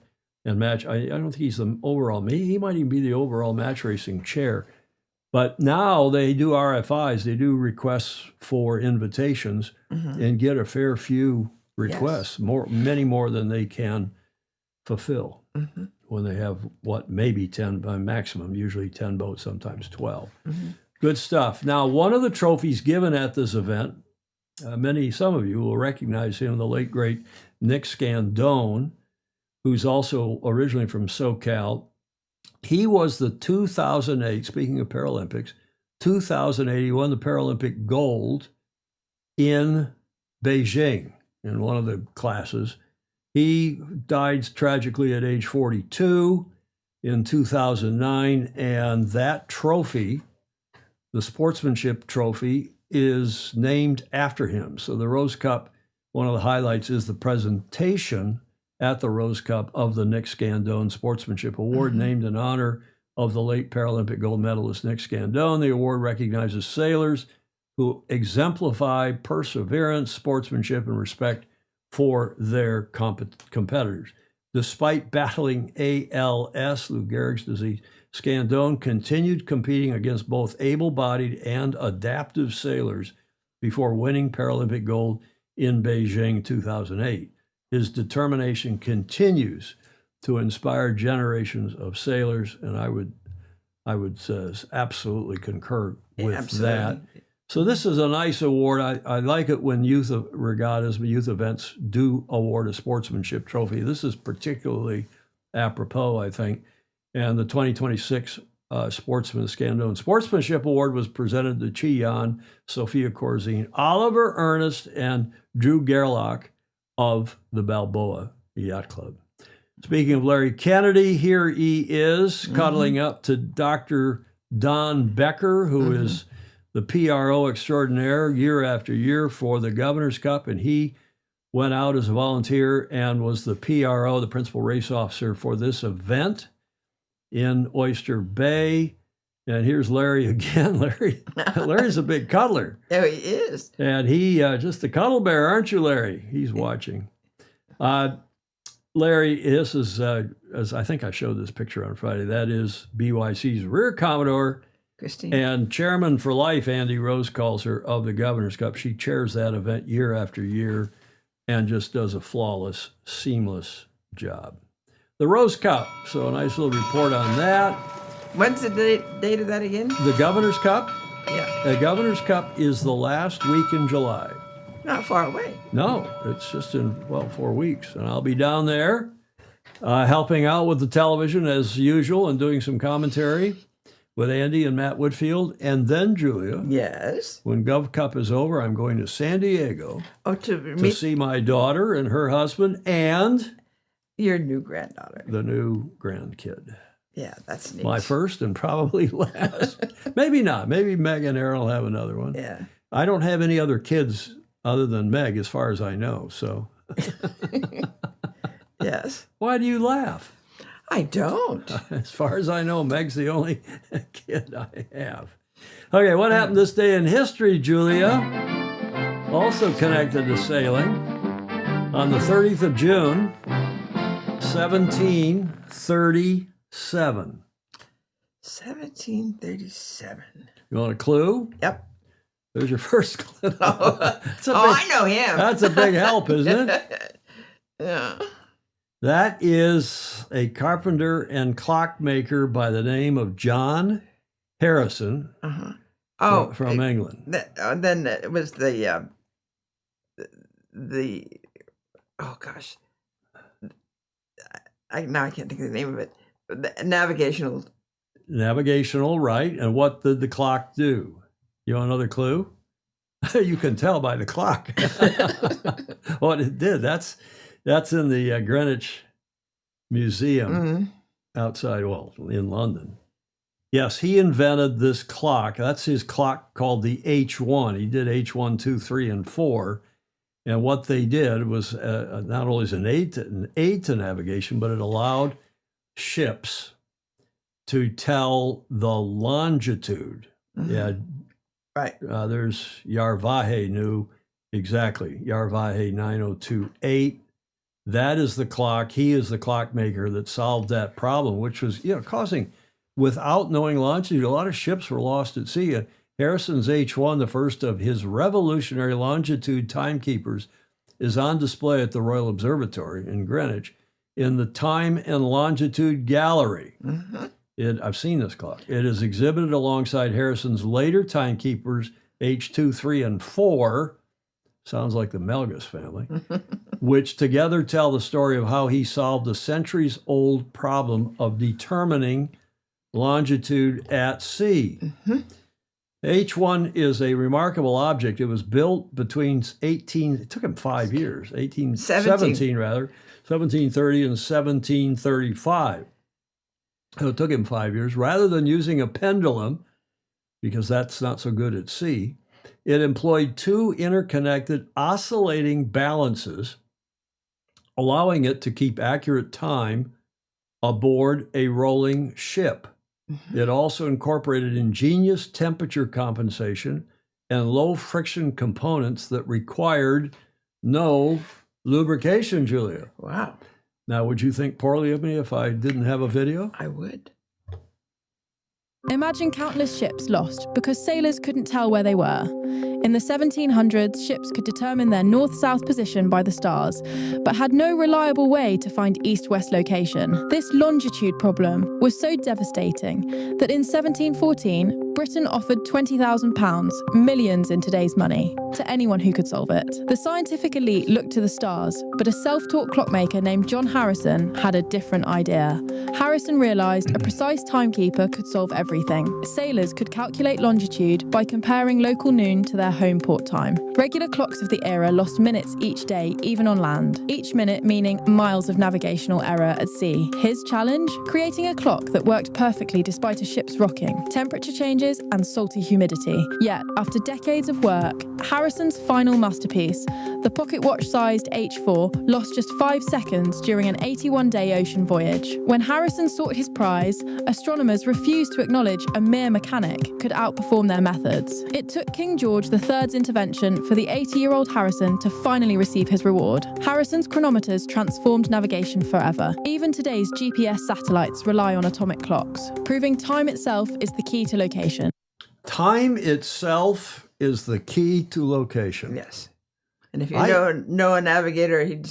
and match. I don't think he's the overall, he might even be the overall match racing chair. But now they do RFIs, they do requests for invitations and get a fair few requests, many more than they can fulfill. When they have maybe 10 by maximum, usually 10 boats, sometimes 12. Good stuff. Now, one of the trophies given at this event, some of you will recognize him, the late great Nick Scandone, who's also originally from SoCal. He was the 2008, speaking of Paralympics, 2008, he won the Paralympic gold in Beijing in one of the classes. He died tragically at age 42 in 2009, and that trophy, the sportsmanship trophy, is named after him. So the Rose Cup, one of the highlights is the presentation at the Rose Cup of the Nick Scandone Sportsmanship Award, named in honor of the late Paralympic gold medalist Nick Scandone. The award recognizes sailors who exemplify perseverance, sportsmanship, and respect for their competitors. Despite battling ALS, Lou Gehrig's disease, Scandone continued competing against both able-bodied and adaptive sailors before winning Paralympic gold in Beijing 2008. His determination continues to inspire generations of sailors, and I would absolutely concur with that. So this is a nice award. I like it when youth regattas, youth events do award a sportsmanship trophy. This is particularly apropos, I think. And the 2026 Sportsman Scandone Sportsmanship Award was presented to Chi Yan, Sophia Corzine, Oliver Ernest, and Drew Gerlach of the Balboa Yacht Club. Speaking of Larry Kennedy, here he is cuddling up to Dr. Don Becker, who is the PRO extraordinaire year after year for the Governor's Cup, and he went out as a volunteer and was the PRO, the principal race officer for this event in Oyster Bay. And here's Larry again. Larry's a big cuddler. There he is. And he just a cuddle bear, aren't you, Larry? He's watching. Larry, this is, as I think I showed this picture on Friday, that is BYC's Rear Commodore Christine. and Chairman for Life, Andy Rose calls her, of the Governor's Cup. She chairs that event year after year and just does a flawless, seamless job. the Rose Cup. So a nice little report on that. When's the date of that again? The Governor's Cup. Yeah, The Governor's Cup is the last week in July. not far away. No, it's just in, 4 weeks. And I'll be down there helping out with the television as usual and doing some commentary with Andy and Matt Whitfield. And then, Julia, Yes. when Gov Cup is over, I'm going to San Diego Oh, to to meet see my daughter and her husband and your new granddaughter. the new grandkid. Yeah, that's neat. My first and probably last. Maybe not. Maybe Meg and Aaron will have another one. Yeah. I don't have any other kids other than Meg, as far as I know. So Yes. why do you laugh? I don't. As far as I know, Meg's the only kid I have. Okay, what happened this day in history, Julia? Also connected to sailing. On the 30th of June, 1737. 1737. You want a clue? Yep. There's your first clue. That's a I know him. That's a big help, isn't it? Yeah. That is a carpenter and clockmaker by the name of John Harrison Oh, from England. then it was the oh gosh, now I can't think of the name of it. The navigational. Navigational, right? And what did the clock do? You want another clue? You can tell by the clock what it did. That's in the Greenwich Museum outside, in London. Yes, he invented this clock. That's his clock called the H1. He did H1, 2, 3, and 4. And what they did was not only as an aid to navigation, but it allowed ships to tell the longitude. Yeah, Right. there's Yarvahe knew exactly. Yarvahe 9028. That is the clock. He is the clockmaker that solved that problem, which was causing, without knowing longitude, a lot of ships were lost at sea. Harrison's H1, the first of his revolutionary longitude timekeepers, is on display at the Royal Observatory in Greenwich in the Time and Longitude Gallery. I've seen this clock. It is exhibited alongside Harrison's later timekeepers, H2, 3, and 4. Sounds like the Melgus family, which together tell the story of how he solved a centuries-old problem of determining longitude at sea. H1 is a remarkable object. It was built between it took him 5 years, 1730 and 1735. So it took him 5 years. Rather than using a pendulum, because that's not so good at sea, it employed two interconnected oscillating balances, allowing it to keep accurate time aboard a rolling ship. It also incorporated ingenious temperature compensation and low friction components that required no lubrication, Julia. Wow. Now, would you think poorly of me if I didn't have a video? I would. Imagine countless ships lost because sailors couldn't tell where they were. In the 1700s, ships could determine their north-south position by the stars, but had no reliable way to find east-west location. This longitude problem was so devastating that in 1714, Britain offered £20,000, millions in today's money, to anyone who could solve it. The scientific elite looked to the stars, but a self-taught clockmaker named John Harrison had a different idea. Harrison realised a precise timekeeper could solve everything. Sailors could calculate longitude by comparing local noon to their home port time. Regular clocks of the era lost minutes each day, even on land, each minute meaning miles of navigational error at sea. His challenge? Creating a clock that worked perfectly despite a ship's rocking, temperature changes, and salty humidity. Yet, after decades of work, Harrison's final masterpiece, the pocket watch-sized H4, lost just 5 seconds during an 81-day ocean voyage. When Harrison sought his prize, astronomers refused to acknowledge a mere mechanic could outperform their methods. It took King George III's intervention for the 80-year-old Harrison to finally receive his reward. Harrison's chronometers transformed navigation forever. Even today's GPS satellites rely on atomic clocks, proving time itself is the key to location. Time itself is the key to location. Yes. And if you know a navigator, he'd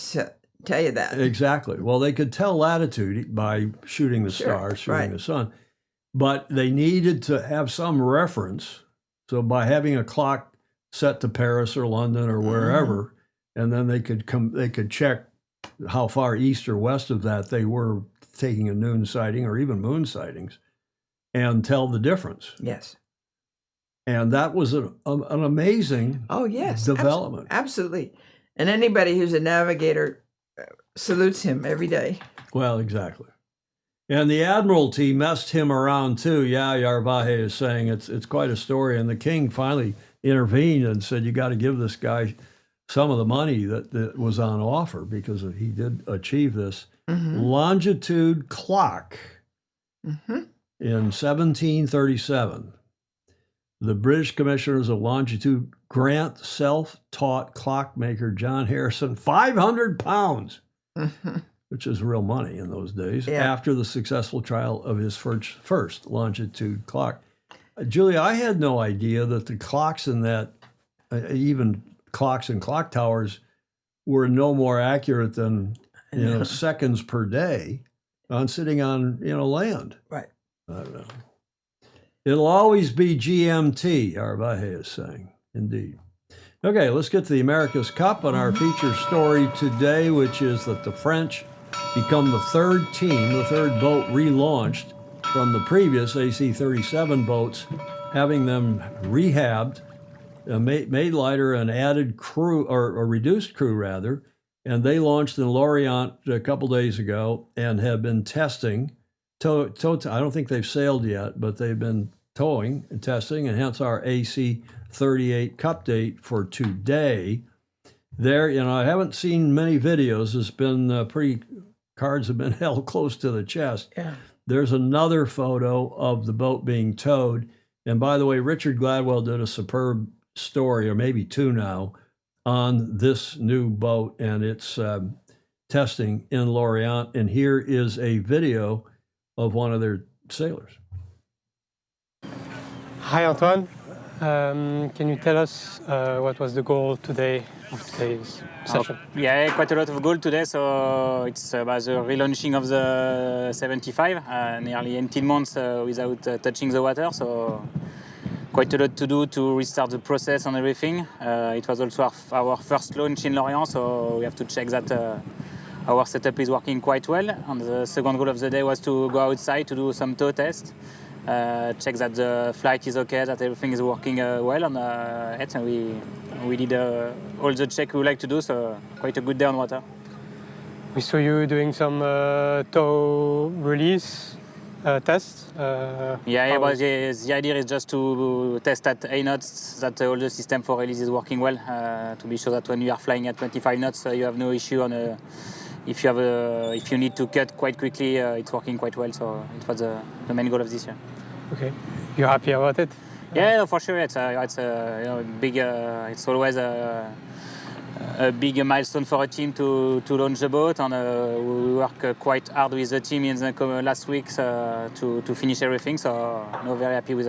tell you that. Exactly. Well, they could tell latitude by shooting the Sure, stars, shooting right. the sun, but they needed to have some reference. So by having a clock set to Paris or London or wherever, and then they could check how far east or west of that they were taking a noon sighting or even moon sightings, and tell the difference. Yes. And that was an amazing Oh, yes. development. Absolutely. And anybody who's a navigator salutes him every day. Well, exactly. And the Admiralty messed him around too. Yeah, Yarvahe is saying it's quite a story. And the king finally intervened and said, you got to give this guy some of the money that was on offer, because he did achieve this longitude clock in 1737. The British Commissioners of Longitude grant self-taught clockmaker John Harrison 500 pounds, which is real money in those days, after the successful trial of his first longitude clock. Julia, I had no idea that the clocks in that, even clocks in clock towers, were no more accurate than seconds per day on sitting on land. Right. I don't know. It'll always be GMT, Arvaje is saying. Indeed. Okay, let's get to the America's Cup and our feature story today, which is that the French become the third boat relaunched from the previous AC-37 boats, having them rehabbed, made lighter, and added crew, or a reduced crew rather, and they launched in Lorient a couple days ago and have been testing. I don't think they've sailed yet, but they've been towing and testing, and hence our AC-38 Cup date for today. There, I haven't seen many videos. It's been cards have been held close to the chest. Yeah. There's another photo of the boat being towed. And by the way, Richard Gladwell did a superb story, or maybe two now, on this new boat and its testing in Lorient. And here is a video of one of their sailors. Hi Antoine, can you tell us what was the goal today of today's session? Yeah, quite a lot of goal today. So it's about the relaunching of the 75, nearly 18 months without touching the water. So quite a lot to do to restart the process and everything. It was also our first launch in Lorient, so we have to check that our setup is working quite well. And the second goal of the day was to go outside to do some tow tests, check that the flight is okay, that everything is working well, and we did all the check we would like to do. So quite a good day on water. We saw you doing some tow release tests. But the idea is just to test at 8 knots that all the system for release is working well, to be sure that when you are flying at 25 knots, you have no issue on if you need to cut quite quickly, it's working quite well. So it was the main goal of this year. Okay, you're happy about it? Yeah, no, for sure. It's big. It's always a big milestone for a team to launch the boat, and we work quite hard with the team in the last weeks to finish everything. So very happy with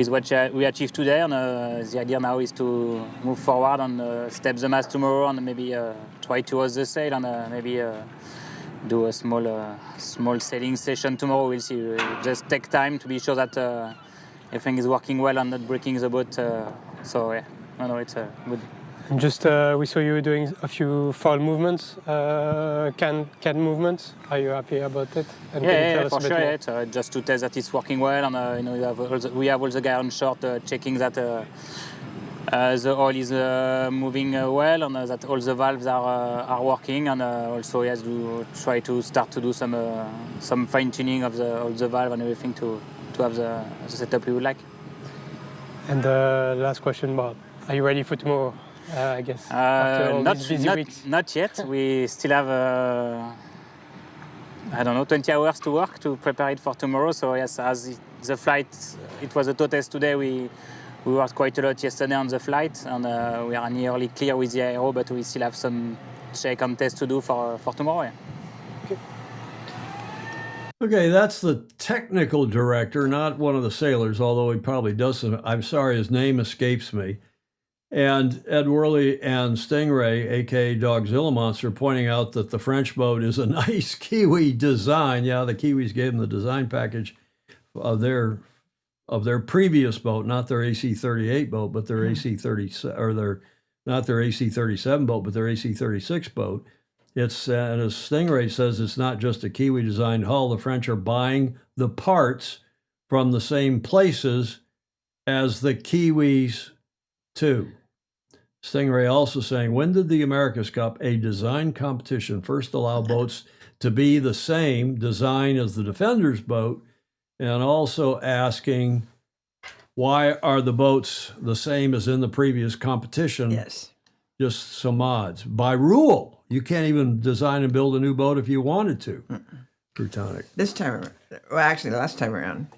what we achieved today, and the idea now is to move forward and step the mast tomorrow, and maybe try to host the sail, and maybe do a small sailing session tomorrow. We'll see. We'll just take time to be sure that everything is working well and not breaking the boat. It's good. And just we saw you doing a few foul movements, can movements. Are you happy about it? And For sure. It's just to test that it's working well, and we have all the guys on shore checking that the oil is moving well, and that all the valves are working, and also he has to try to start to do some fine tuning of all the valve and everything to have the setup we would like. And the last question, Bob, are you ready for tomorrow? I guess after all these busy weeks. Not yet. We still have 20 hours to work to prepare it for tomorrow. So yes, as the flight, it was a tow test today. We worked quite a lot yesterday on the flight, and we are nearly clear with the aero, but we still have some check and test to do for tomorrow. Yeah. Okay, that's the technical director, not one of the sailors, although he probably does some. I'm sorry, his name escapes me. And Ed Worley and Stingray, aka Dogzilla Monster, pointing out that the French boat is a nice Kiwi design. Yeah, the Kiwis gave them the design package of their previous boat, not their AC-38 boat, but their AC-37, or not their AC-37 boat, but their AC-36 boat. It's and as Stingray says, it's not just a Kiwi designed hull. The French are buying the parts from the same places as the Kiwis too. Stingray also saying, when did the America's Cup, a design competition, first allow boats to be the same design as the Defender's boat? And also asking, why are the boats the same as in the previous competition? Yes. Just some odds. By rule, you can't even design and build a new boat if you wanted to. Plutonic. This time around. Well, actually, last time around.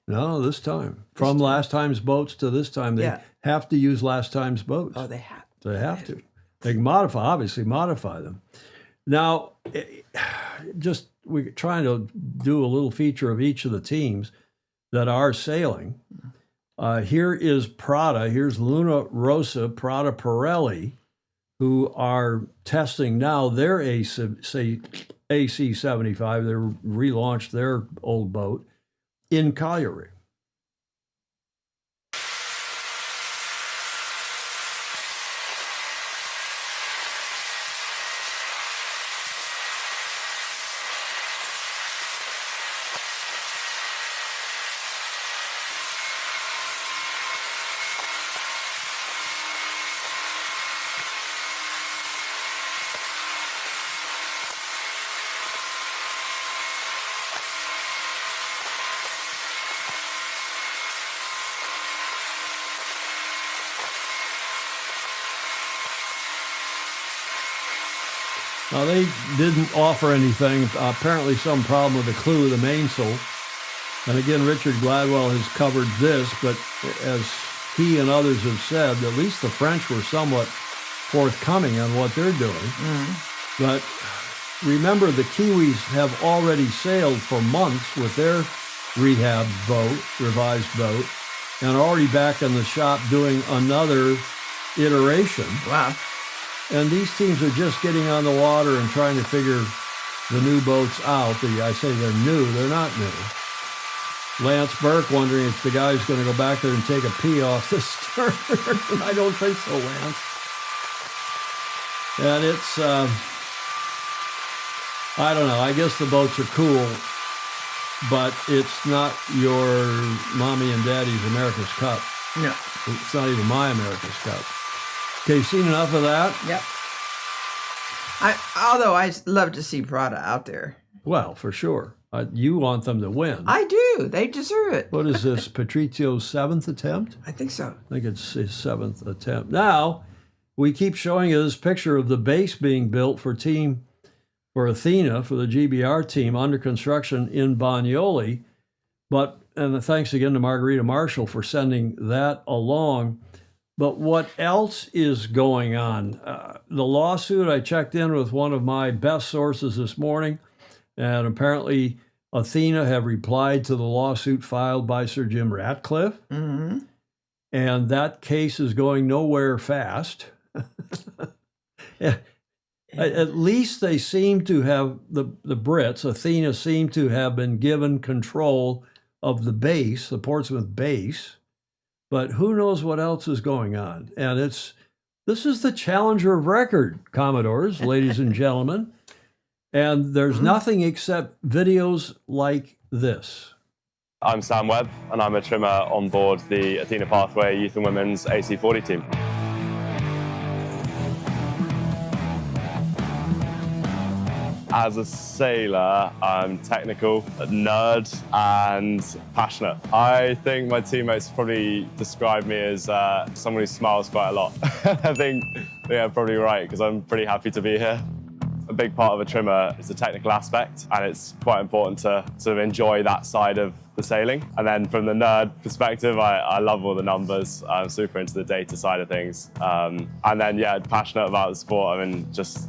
No, this time. From last time's boats to this time, they have to use last time's boats. Oh, they have. They have to. They can obviously modify them. Now, we're trying to do a little feature of each of the teams that are sailing. Here is Prada. Here's Luna Rossa, Prada Pirelli, who are testing now their AC75. They relaunched their old boat in Cagliari. Now, they didn't offer anything. Apparently some problem with the clew of the mainsail. And again, Richard Gladwell has covered this, but as he and others have said, at least the French were somewhat forthcoming on what they're doing. But remember, the Kiwis have already sailed for months with their rehab boat, revised boat, and are already back in the shop doing another iteration. Wow. And these teams are just getting on the water and trying to figure the new boats out. I say they're new, they're not new. Lance Burke wondering if the guy's going to go back there and take a pee off the stern. I don't think so, Lance. And it's, I don't know, I guess the boats are cool, but it's not your mommy and daddy's America's Cup. No. It's not even my America's Cup. Okay, seen enough of that? Yep. Although I love to see Prada out there. Well, for sure. You want them to win. I do. They deserve it. What is this, Patrizio's 7th attempt? I think so. I think it's his 7th attempt. Now, we keep showing you this picture of the base being built for Athena, for the GBR team, under construction in Bagnoli. And thanks again to Margarita Marshall for sending that along. But what else is going on? The lawsuit, I checked in with one of my best sources this morning, and apparently Athena have replied to the lawsuit filed by Sir Jim Ratcliffe. Mm-hmm. And that case is going nowhere fast. At least they seem to have, the Brits, Athena, seem to have been given control of the base, the Portsmouth base. But who knows what else is going on? And this is the Challenger of record, Commodores, ladies and gentlemen. And there's nothing except videos like this. I'm Sam Webb, and I'm a trimmer on board the Athena Pathway Youth and Women's AC40 team. As a sailor, I'm technical, a nerd, and passionate. I think my teammates probably describe me as someone who smiles quite a lot. I think they're probably right, because I'm pretty happy to be here. A big part of a trimmer is the technical aspect, and it's quite important to sort of enjoy that side of the sailing. And then from the nerd perspective, I love all the numbers. I'm super into the data side of things. And then, yeah, passionate about the sport. I mean,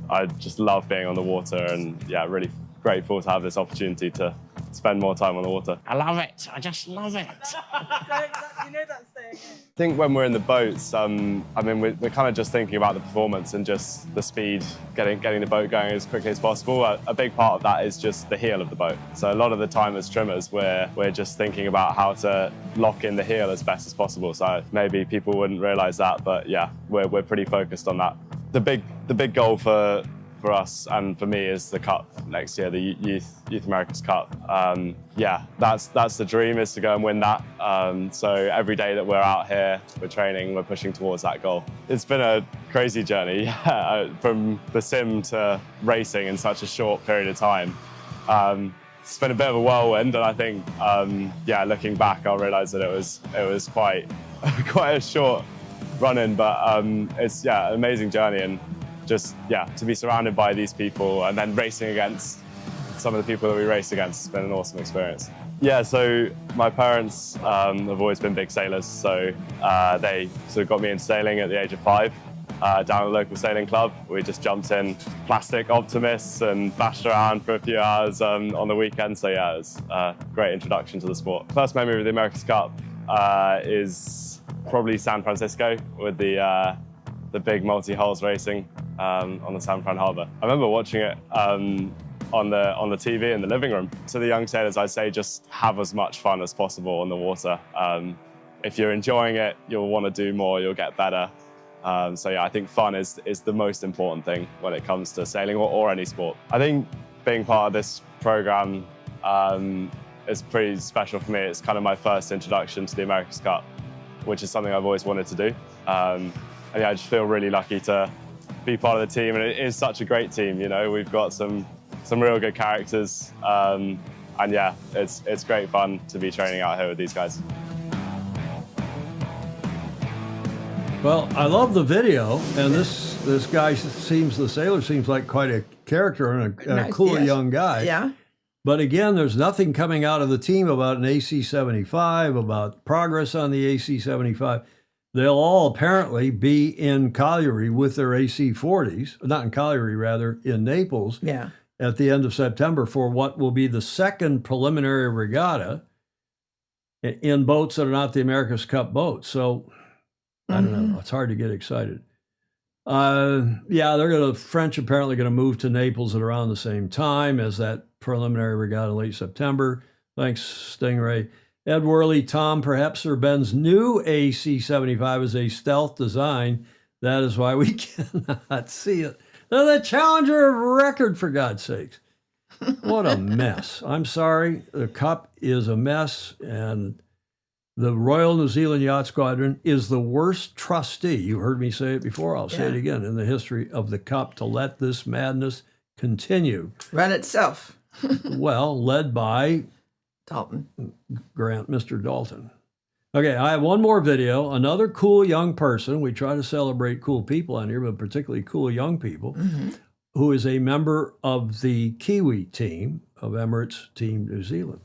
I just love being on the water, and yeah, really grateful to have this opportunity to spend more time on the water. I love it. I just love it. You know that saying. I think when we're in the boats, I mean, we're kind of just thinking about the performance and just the speed, getting the boat going as quickly as possible. A big part of that is just the heel of the boat. So a lot of the time as trimmers, we're just thinking about how to lock in the heel as best as possible. So maybe people wouldn't realize that, but yeah, we're pretty focused on that. The big goal for us and for me is the Cup next year, the Youth America's Cup. Yeah, that's the dream, is to go and win that. So every day that we're out here, we're training, we're pushing towards that goal. It's been a crazy journey, yeah, from the sim to racing in such a short period of time. It's been a bit of a whirlwind, and I think, yeah, looking back, I'll realise that it was quite a short run-in, but it's, yeah, an amazing journey, and just, yeah, to be surrounded by these people and then racing against some of the people that we race against has been an awesome experience. Yeah, so my parents have always been big sailors, so they sort of got me into sailing at the age of 5 down at the local sailing club. We just jumped in plastic optimists and bashed around for a few hours on the weekend, so yeah, it was a great introduction to the sport. First memory of the America's Cup is probably San Francisco with the big multi-hulls racing on the San Fran Harbor. I remember watching it on the TV in the living room. To the young sailors, I'd say just have as much fun as possible on the water. If you're enjoying it, you'll want to do more, you'll get better. So yeah, I think fun is the most important thing when it comes to sailing or any sport. I think being part of this program is pretty special for me. It's kind of my first introduction to the America's Cup, which is something I've always wanted to do. And yeah, I just feel really lucky to be part of the team, and it is such a great team. You know, we've got some real good characters, and yeah, it's great fun to be training out here with these guys. Well, I love the video, and this guy the sailor seems like quite a character and a Nice, cool yes. young guy. Yeah. But again, there's nothing coming out of the team about an AC75, about progress on the AC75. They'll all apparently be in Cagliari with their AC40s, not in Cagliari, rather, in Naples, Yeah. at the end of September for what will be the second preliminary regatta in boats that are not the America's Cup boats. So I don't know. It's hard to get excited. Yeah, French apparently going to move to Naples at around the same time as that preliminary regatta late September. Thanks, Stingray. Ed Worley, Tom, perhaps Sir Ben's new AC75 is a stealth design. That is why we cannot see it. They're the challenger of record, for God's sakes. What a mess. I'm sorry. The Cup is a mess, and the Royal New Zealand Yacht Squadron is the worst trustee, you heard me say it before, I'll say it again, in the history of the Cup, to let this madness continue. Run itself. Well, led by Dalton. Mr. Dalton. Okay, I have one more video. Another cool young person. We try to celebrate cool people on here, but particularly cool young people, who is a member of the Kiwi team of Emirates Team New Zealand.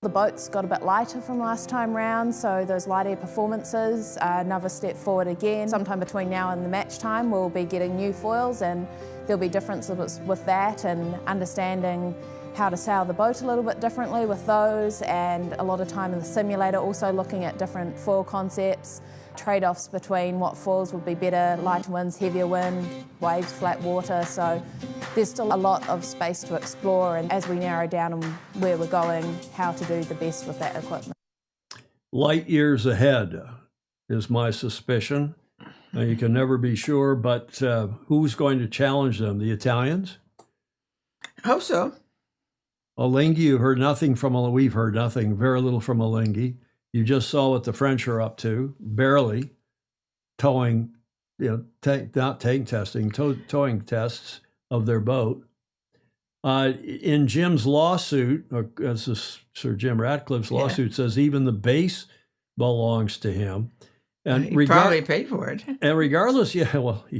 The boats got a bit lighter from last time round, so those light air performances are another step forward again. Sometime between now and the match time, we'll be getting new foils, and there'll be differences with that, and understanding how to sail the boat a little bit differently with those, and a lot of time in the simulator also looking at different foil concepts, trade-offs between what foils would be better, lighter winds, heavier wind, waves, flat water. So there's still a lot of space to explore, and as we narrow down on where we're going, how to do the best with that equipment. Light years ahead is my suspicion. Now, you can never be sure, but who's going to challenge them? The Italians? I hope so. Alinghi, you've heard nothing from, we've heard nothing, very little from Alinghi. You just saw what the French are up to, barely towing, not tank testing, towing tests of their boat. In Jim's lawsuit, as Sir Jim Ratcliffe's lawsuit says, even the base belongs to him. And He probably paid for it. And regardless, he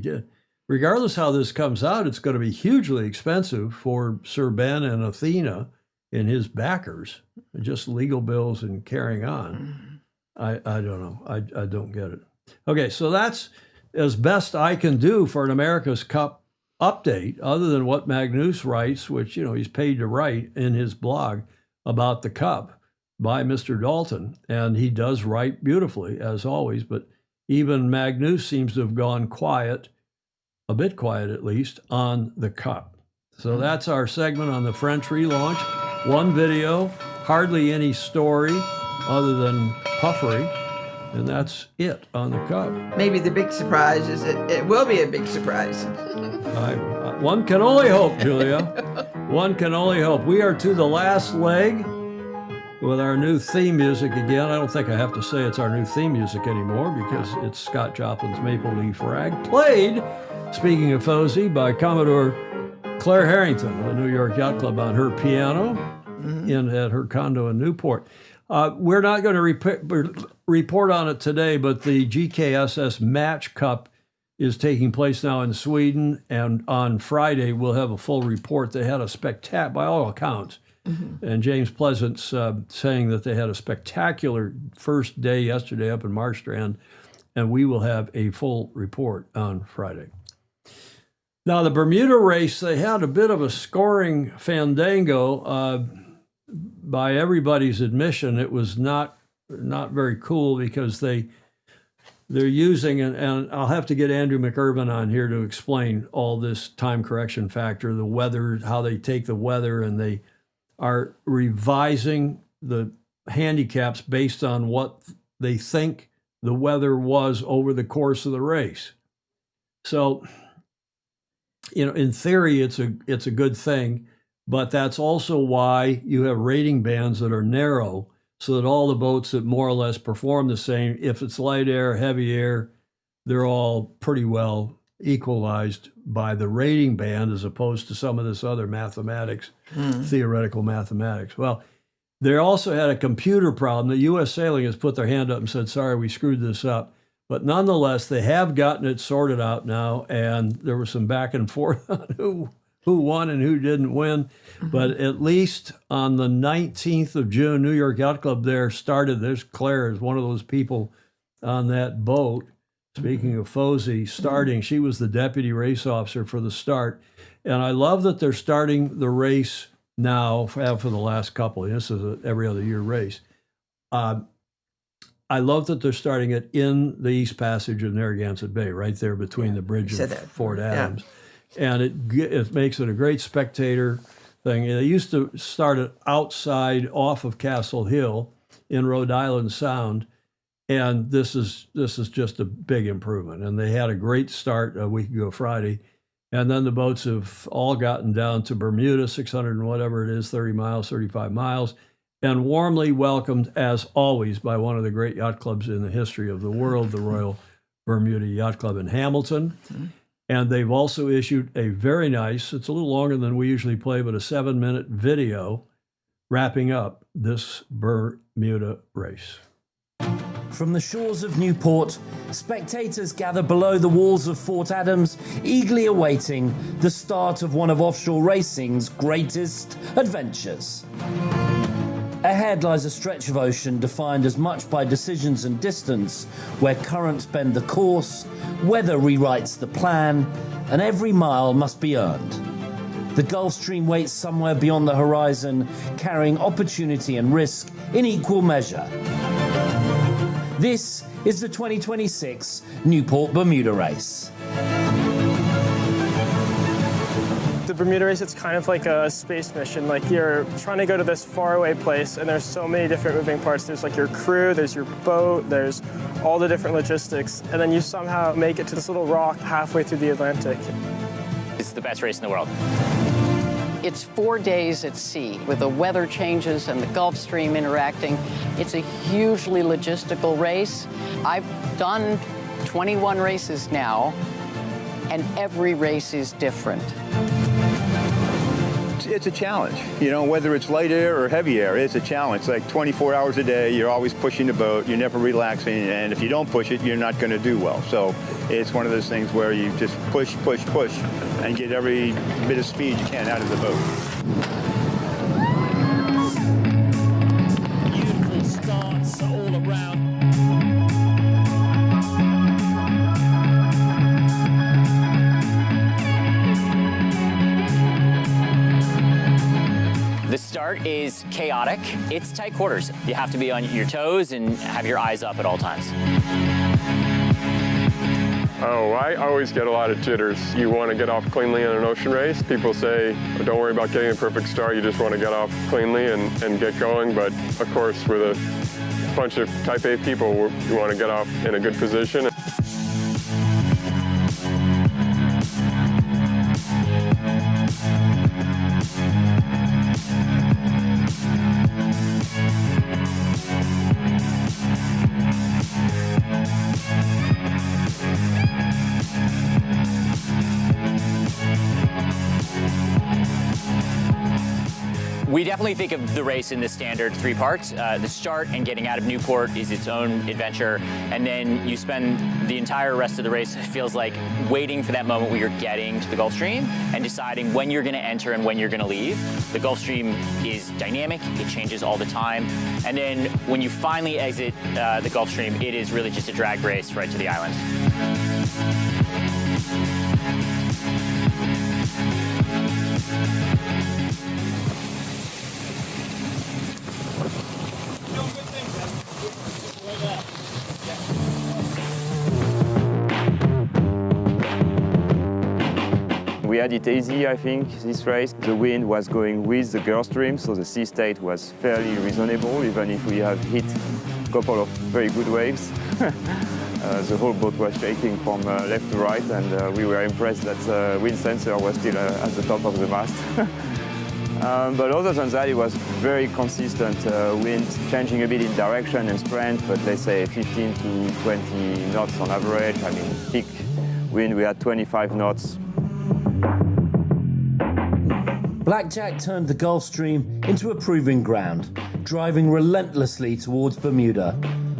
did. Regardless how this comes out, it's going to be hugely expensive for Sir Ben and Athena and his backers, just legal bills and carrying on. I don't know. I don't get it. Okay, so that's as best I can do for an America's Cup update, other than what Magnus writes, which, he's paid to write in his blog about the Cup. by Mr. Dalton, and he does write beautifully, as always, but even Magnus seems to have gone quiet, a bit quiet at least, on the Cup. So that's our segment on the French relaunch. One video, hardly any story other than puffery, and that's it on the Cup. Maybe the big surprise is it will be a big surprise. One can only hope, Julia. One can only hope. We are to the last leg with our new theme music again. I don't think I have to say it's our new theme music anymore because it's Scott Joplin's Maple Leaf Rag, played, speaking of Fozy, by Commodore Claire Harrington of the New York Yacht Club on her piano at her condo in Newport. We're not going to report on it today, but the GKSS Match Cup is taking place now in Sweden, and on Friday we'll have a full report. They had a spectacular, by all accounts, and James Pleasant's saying that they had a spectacular first day yesterday up in Marstrand, and we will have a full report on Friday. Now, the Bermuda race, they had a bit of a scoring fandango. By everybody's admission, it was not very cool because they're using, and I'll have to get Andrew McIrvin on here to explain all this time correction factor, the weather, how they take the weather, and they are revising the handicaps based on what they think the weather was over the course of the race. So, in theory, it's a good thing, but that's also why you have rating bands that are narrow, so that all the boats that more or less perform the same, if it's light air, heavy air, they're all pretty well equalized by the rating band as opposed to some of this other mathematics, theoretical mathematics. Well, they also had a computer problem. The U.S. Sailing has put their hand up and said, sorry, we screwed this up. But nonetheless, they have gotten it sorted out now, and there was some back and forth on who won and who didn't win. But at least on the 19th of June, New York Yacht Club there started. There's Claire is one of those people on that boat. Speaking of Fozy, starting, she was the deputy race officer for the start. And I love that they're starting the race now for the last couple. This is an every other year race. I love that they're starting it in the East Passage of Narragansett Bay, right there between the bridge of Fort Adams. Yeah. And it makes it a great spectator thing. They used to start it outside off of Castle Hill in Rhode Island Sound, and this is just a big improvement. And they had a great start a week ago Friday, and then the boats have all gotten down to Bermuda, 600 and whatever it is, 30 miles, 35 miles, and warmly welcomed, as always, by one of the great yacht clubs in the history of the world, the Royal Bermuda Yacht Club in Hamilton. And they've also issued a very nice, it's a little longer than we usually play, but a 7-minute video wrapping up this Bermuda race. From the shores of Newport, spectators gather below the walls of Fort Adams, eagerly awaiting the start of one of offshore racing's greatest adventures. Ahead lies a stretch of ocean defined as much by decisions and distance, where currents bend the course, weather rewrites the plan, and every mile must be earned. The Gulf Stream waits somewhere beyond the horizon, carrying opportunity and risk in equal measure. This is the 2026 Newport Bermuda Race. The Bermuda race, it's kind of like a space mission. Like, you're trying to go to this faraway place, and there's so many different moving parts. There's like your crew, there's your boat, there's all the different logistics, and then you somehow make it to this little rock halfway through the Atlantic. It's the best race in the world. It's 4 days at sea with the weather changes and the Gulf Stream interacting. It's a hugely logistical race. I've done 21 races now, and every race is different. It's a challenge, whether it's light air or heavy air, it's a challenge. Like 24 hours a day, you're always pushing the boat, you're never relaxing, and if you don't push it, you're not going to do well. So it's one of those things where you just push, and get every bit of speed you can out of the boat. Beautiful starts all around. The start is is chaotic. It's tight quarters. You have to be on your toes and have your eyes up at all times. Oh, I always get a lot of jitters. You want to get off cleanly in an ocean race. People say, oh, don't worry about getting a perfect start. You just want to get off cleanly and get going. But of course, with a bunch of type A people, you want to get off in a good position. We definitely think of the race in the standard three parts. The start and getting out of Newport is its own adventure, and then you spend the entire rest of the race, it feels like, waiting for that moment where you're getting to the Gulf Stream and deciding when you're going to enter and when you're going to leave. The Gulf Stream is dynamic, it changes all the time, and then when you finally exit the Gulf Stream, it is really just a drag race right to the island. We had it easy, I think, this race. The wind was going with the Gulf Stream, so the sea state was fairly reasonable, even if we have hit a couple of very good waves. The whole boat was shaking from left to right, and we were impressed that the wind sensor was still at the top of the mast. But other than that, it was very consistent. Wind changing a bit in direction and strength, but let's say 15 to 20 knots on average. I mean, peak wind, we had 25 knots. Blackjack turned the Gulf Stream into a proving ground, driving relentlessly towards Bermuda.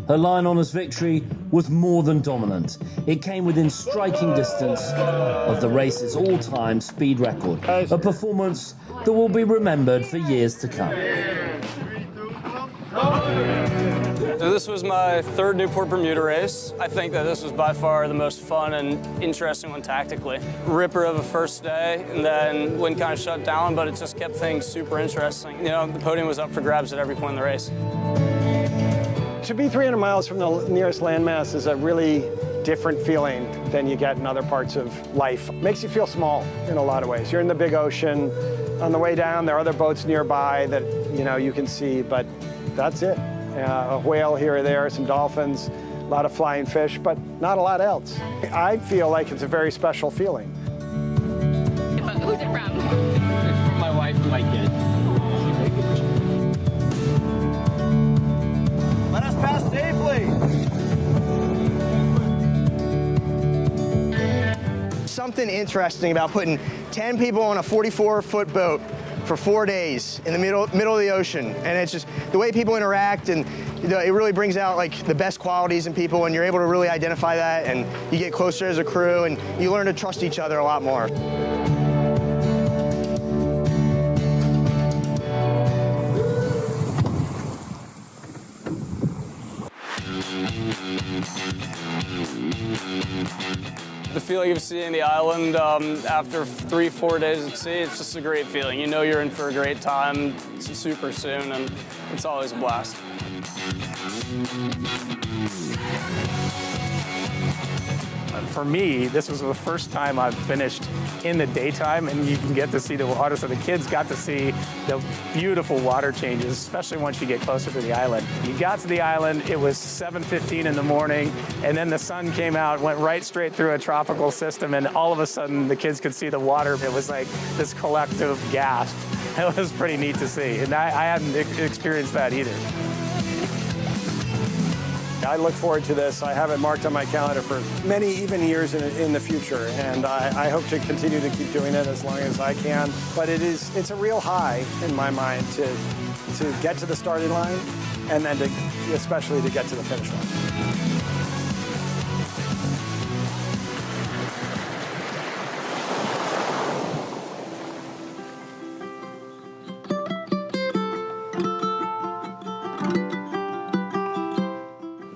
Her line honours victory was more than dominant. It came within striking distance of the race's all-time speed record, a performance that will be remembered for years to come. So this was my third Newport Bermuda race. I think that this was by far the most fun and interesting one tactically. Ripper of a first day, and then wind kind of shut down, but it just kept things super interesting. You know, the podium was up for grabs at every point in the race. To be 300 miles from the nearest landmass is a really different feeling than you get in other parts of life. Makes you feel small in a lot of ways. You're in the big ocean. On the way down, there are other boats nearby that you can see, but that's it. A whale here or there, some dolphins, a lot of flying fish, but not a lot else. I feel like it's a very special feeling. Who's it from? It's from my wife and my kid. Let us pass safely. Something interesting about putting 10 people on a 44-foot boat for 4 days in the middle of the ocean, and it's just the way people interact, and it really brings out like the best qualities in people, and you're able to really identify that, and you get closer as a crew, and you learn to trust each other a lot more. The feeling of seeing the island after 3-4 days at sea, it's just a great feeling. You know you're in for a great time. It's super soon, and it's always a blast. For me, this was the first time I've finished in the daytime, and you can get to see the water. So the kids got to see the beautiful water changes, especially once you get closer to the island. You got to the island, it was 7:15 in the morning, and then the sun came out, went right straight through a tropical system, and all of a sudden the kids could see the water. It was like this collective gasp. It was pretty neat to see, and I hadn't experienced that either. I look forward to this. I have it marked on my calendar for many even years in the future, and I hope to continue to keep doing it as long as I can. But it's a real high in my mind to get to the starting line, and then especially to get to the finish line.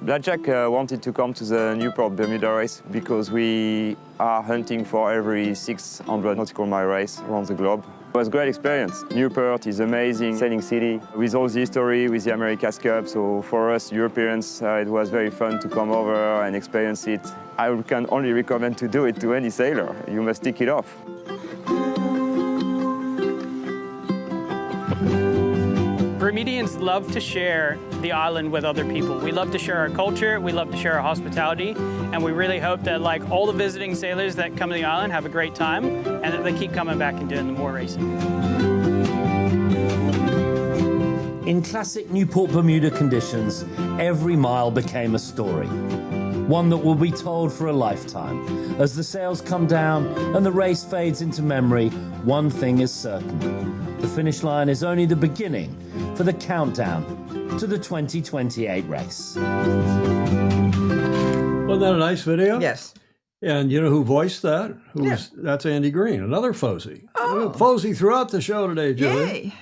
Blackjack wanted to come to the Newport Bermuda race because we are hunting for every 600 nautical mile race around the globe. It was a great experience. Newport is amazing sailing city with all the history, with the America's Cup. So for us Europeans, it was very fun to come over and experience it. I can only recommend to do it to any sailor. You must tick it off. Bermudians love to share the island with other people. We love to share our culture, we love to share our hospitality, and we really hope that like all the visiting sailors that come to the island have a great time and that they keep coming back and doing more racing. In classic Newport Bermuda conditions, every mile became a story. One that will be told for a lifetime. As the sails come down and the race fades into memory, one thing is certain. The finish line is only the beginning for the countdown to the 2028 race. Wasn't that a nice video? Yes. And you know who voiced that? That's Andy Green, another Fozy. Fozy throughout the show today, Julie. Yay.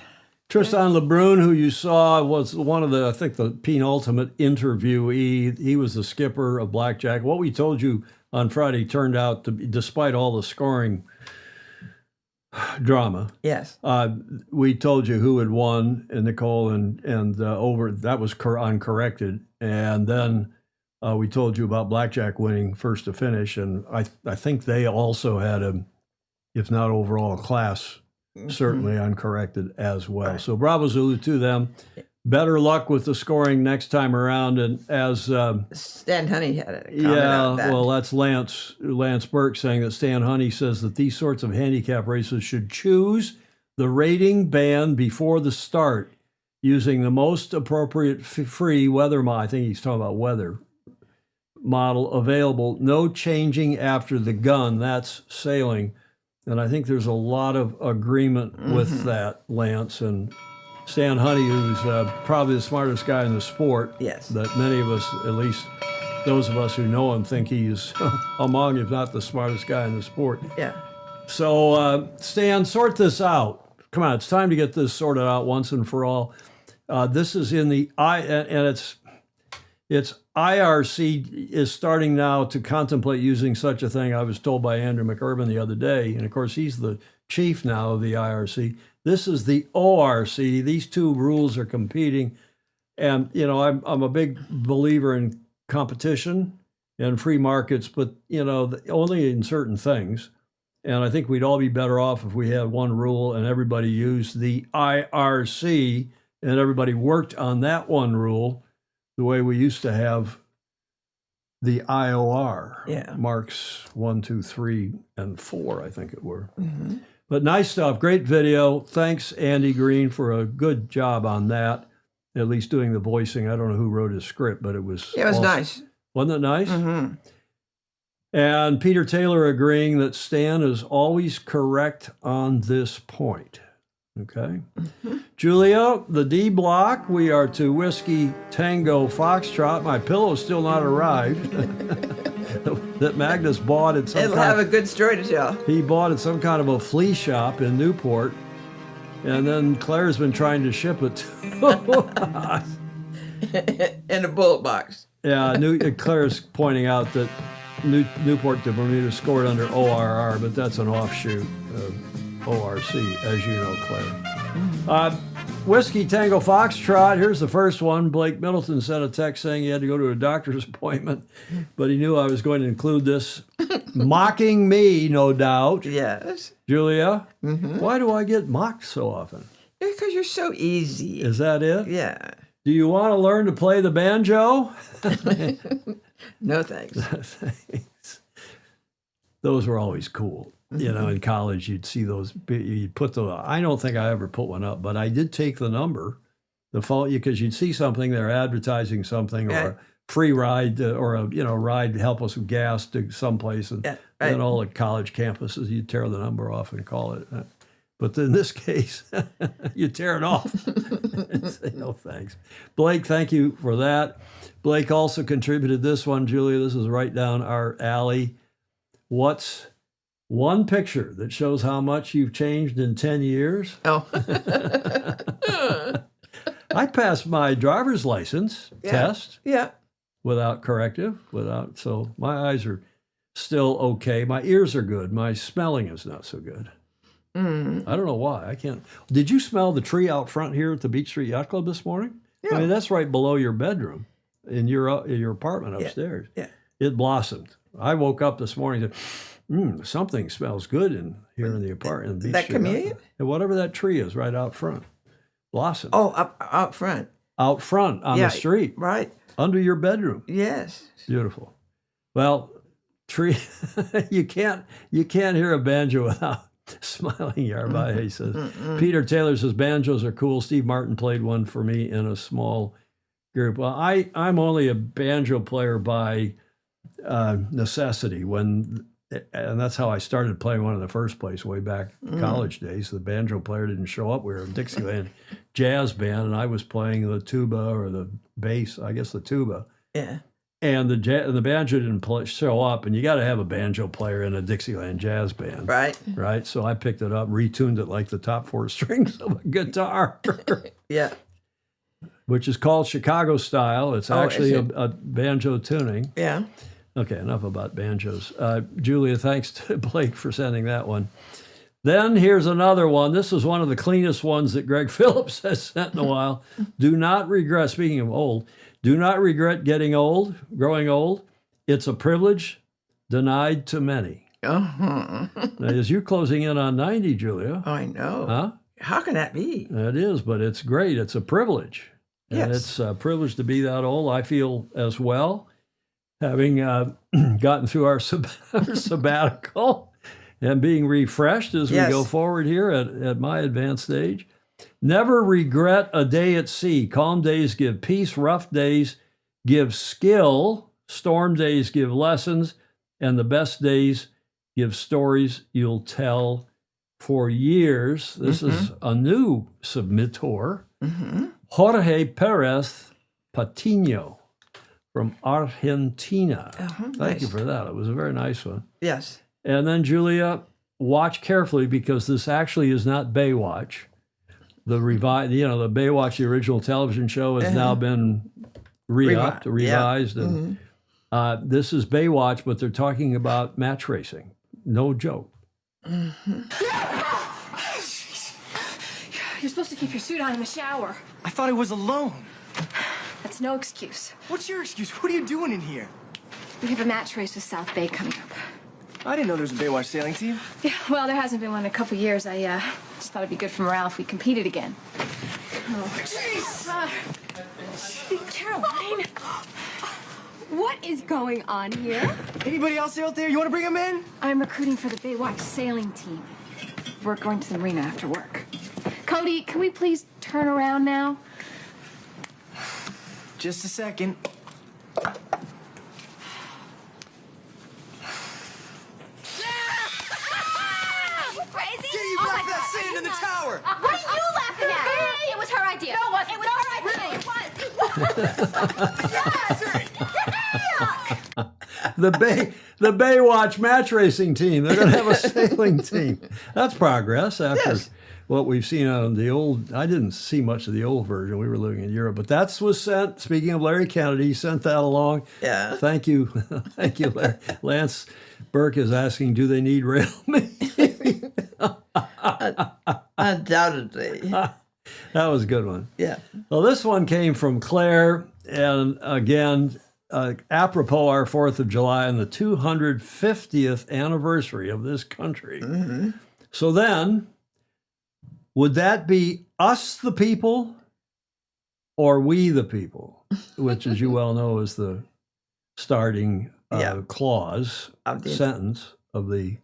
Tristan LeBrun, who you saw, was one of the, I think, the penultimate interviewee. He was the skipper of Blackjack. What we told you on Friday turned out to be, despite all the scoring drama. Yes. We told you who had won, and Nicole and over. That was uncorrected. And then we told you about Blackjack winning first to finish, and I think they also had a, if not overall class, certainly uncorrected as well. Right. So bravo Zulu to them. Better luck with the scoring next time around. And as Stan Honey had a comment on that. Well, that's Lance Burke saying that Stan Honey says that these sorts of handicap races should choose the rating band before the start using the most appropriate free weather model. I think he's talking about weather model available. No changing after the gun. That's sailing. And I think there's a lot of agreement with that, Lance. And Stan Honey, who's probably the smartest guy in the sport. Yes. That many of us, at least those of us who know him, think he's among, if not the smartest guy in the sport. Yeah. So, Stan, sort this out. Come on, it's time to get this sorted out once and for all. This is in the it's IRC is starting now to contemplate using such a thing. I was told by Andrew McIrvin the other day, and of course he's the chief now of the IRC. This is the ORC. These two rules are competing, and you know I'm a big believer in competition and free markets, but you know only in certain things. And I think we'd all be better off if we had one rule and everybody used the IRC and everybody worked on that one rule. The way we used to have the IOR, marks 1, 2, 3, and 4, I think it were. But nice stuff, great video. Thanks, Andy Green, for a good job on that, at least doing the voicing. I don't know who wrote his script, but it was awesome. Nice. Wasn't it nice? And Peter Taylor agreeing that Stan is always correct on this point. Okay. Julia, the D block, we are to Whiskey Tango Foxtrot. My pillow's still not arrived. That Magnus bought at some It'll have a good story to tell. He bought at some kind of a flea shop in Newport. And then Claire's been trying to ship it to in a bullet box. Yeah, Claire's pointing out that Newport to Bermuda scored under ORR, but that's an offshoot of ORC, as you know, Claire. Whiskey Tango Foxtrot, here's the first one. Blake Middleton sent a text saying he had to go to a doctor's appointment, but he knew I was going to include this. Mocking me, no doubt. Yes. Julia, why do I get mocked so often? Because you're so easy. Is that it? Yeah. Do you want to learn to play the banjo? No, thanks. Thanks. Those were always cool. You know, in college, you'd see those, you'd put the, I don't think I ever put one up, but I did take the number, because you'd see something, they're advertising something, or a free ride, or a, ride to help us with gas to someplace, and then all the college campuses, you'd tear the number off and call it. But in this case, you tear it off and say no thanks. Blake, thank you for that. Blake also contributed this one, Julia. This is right down our alley. What's one picture that shows how much you've changed in 10 years? Oh. I passed my driver's license test without corrective, so my eyes are still okay. My ears are good. My smelling is not so good. Mm-hmm. I don't know why. I can't. Did you smell the tree out front here at the Beach Street Yacht Club this morning? Yeah. I mean, that's right below your bedroom in your apartment upstairs. Yeah. It blossomed. I woke up this morning and said, something smells good in here in the apartment. In the Beach That Street Yacht camellia? Club. And whatever that tree is right out front. Blossomed. Oh, out front. Out front on the street. Right. Under your bedroom. Yes. Beautiful. Well, tree, you can't hear a banjo without smiling. Yarby, he says. Peter Taylor says banjos are cool. Steve Martin played one for me in a small group. Well, I'm only a banjo player by necessity. And that's how I started playing one in the first place way back college days. The banjo player didn't show up. We were a Dixieland jazz band, and I was playing the tuba or the bass. I guess the tuba. Yeah. And the banjo didn't show up, and you got to have a banjo player in a Dixieland jazz band. Right. Right. So I picked it up, retuned it like the top 4 strings of a guitar. Yeah. Which is called Chicago style. It's actually a banjo tuning. Yeah. Okay, enough about banjos. Julia, thanks to Blake for sending that one. Then here's another one. This is one of the cleanest ones that Greg Phillips has sent in a while. Do not regret, speaking of old, do not regret growing old. It's a privilege denied to many. Uh-huh. Now, as you're closing in on 90, Julia. I know. Huh? How can that be? It is, but it's great. It's a privilege. Yes. And it's a privilege to be that old. I feel as well, having gotten through our sabbatical and being refreshed as we go forward here at my advanced age. Never regret a day at sea. Calm days give peace. Rough days give skill. Storm days give lessons. And the best days give stories you'll tell for years. This is a new submittor, Jorge Perez Patino from Argentina. Thank you for that. It was a very nice one. Yes. And then, Julia, watch carefully because this actually is not Baywatch. The the Baywatch, the original television show, has now been revised, and this is Baywatch, but they're talking about match racing. No joke. You're supposed to keep your suit on in the shower. I thought I was alone. That's no excuse. What's your excuse? What are you doing in here? We have a match race with South Bay coming up. I didn't know there was a Baywatch sailing team. Yeah, well, there hasn't been one in a couple years. I just thought it'd be good for morale if we competed again. Jeez! Caroline! What is going on here? Anybody else out there? You want to bring them in? I'm recruiting for the Baywatch sailing team. We're going to the marina after work. Cody, can we please turn around now? Just a second. Crazy? Get you back that sand in the tower! What are you laughing at? It was her idea. No, it wasn't. It was her idea. The Baywatch match racing team. They're going to have a sailing team. That's progress after what we've seen on the old. I didn't see much of the old version. We were living in Europe, but that was sent. Speaking of Larry Kennedy, he sent that along. Yeah. Thank you. Thank you, Larry. Lance Burke is asking, do they need rail meat? Undoubtedly. That was a good one. Yeah. Well, this one came from Claire, and again, apropos our 4th of July and the 250th anniversary of this country. So then, would that be us the people or we the people? Which, as you well know, is the starting clause, sentence of the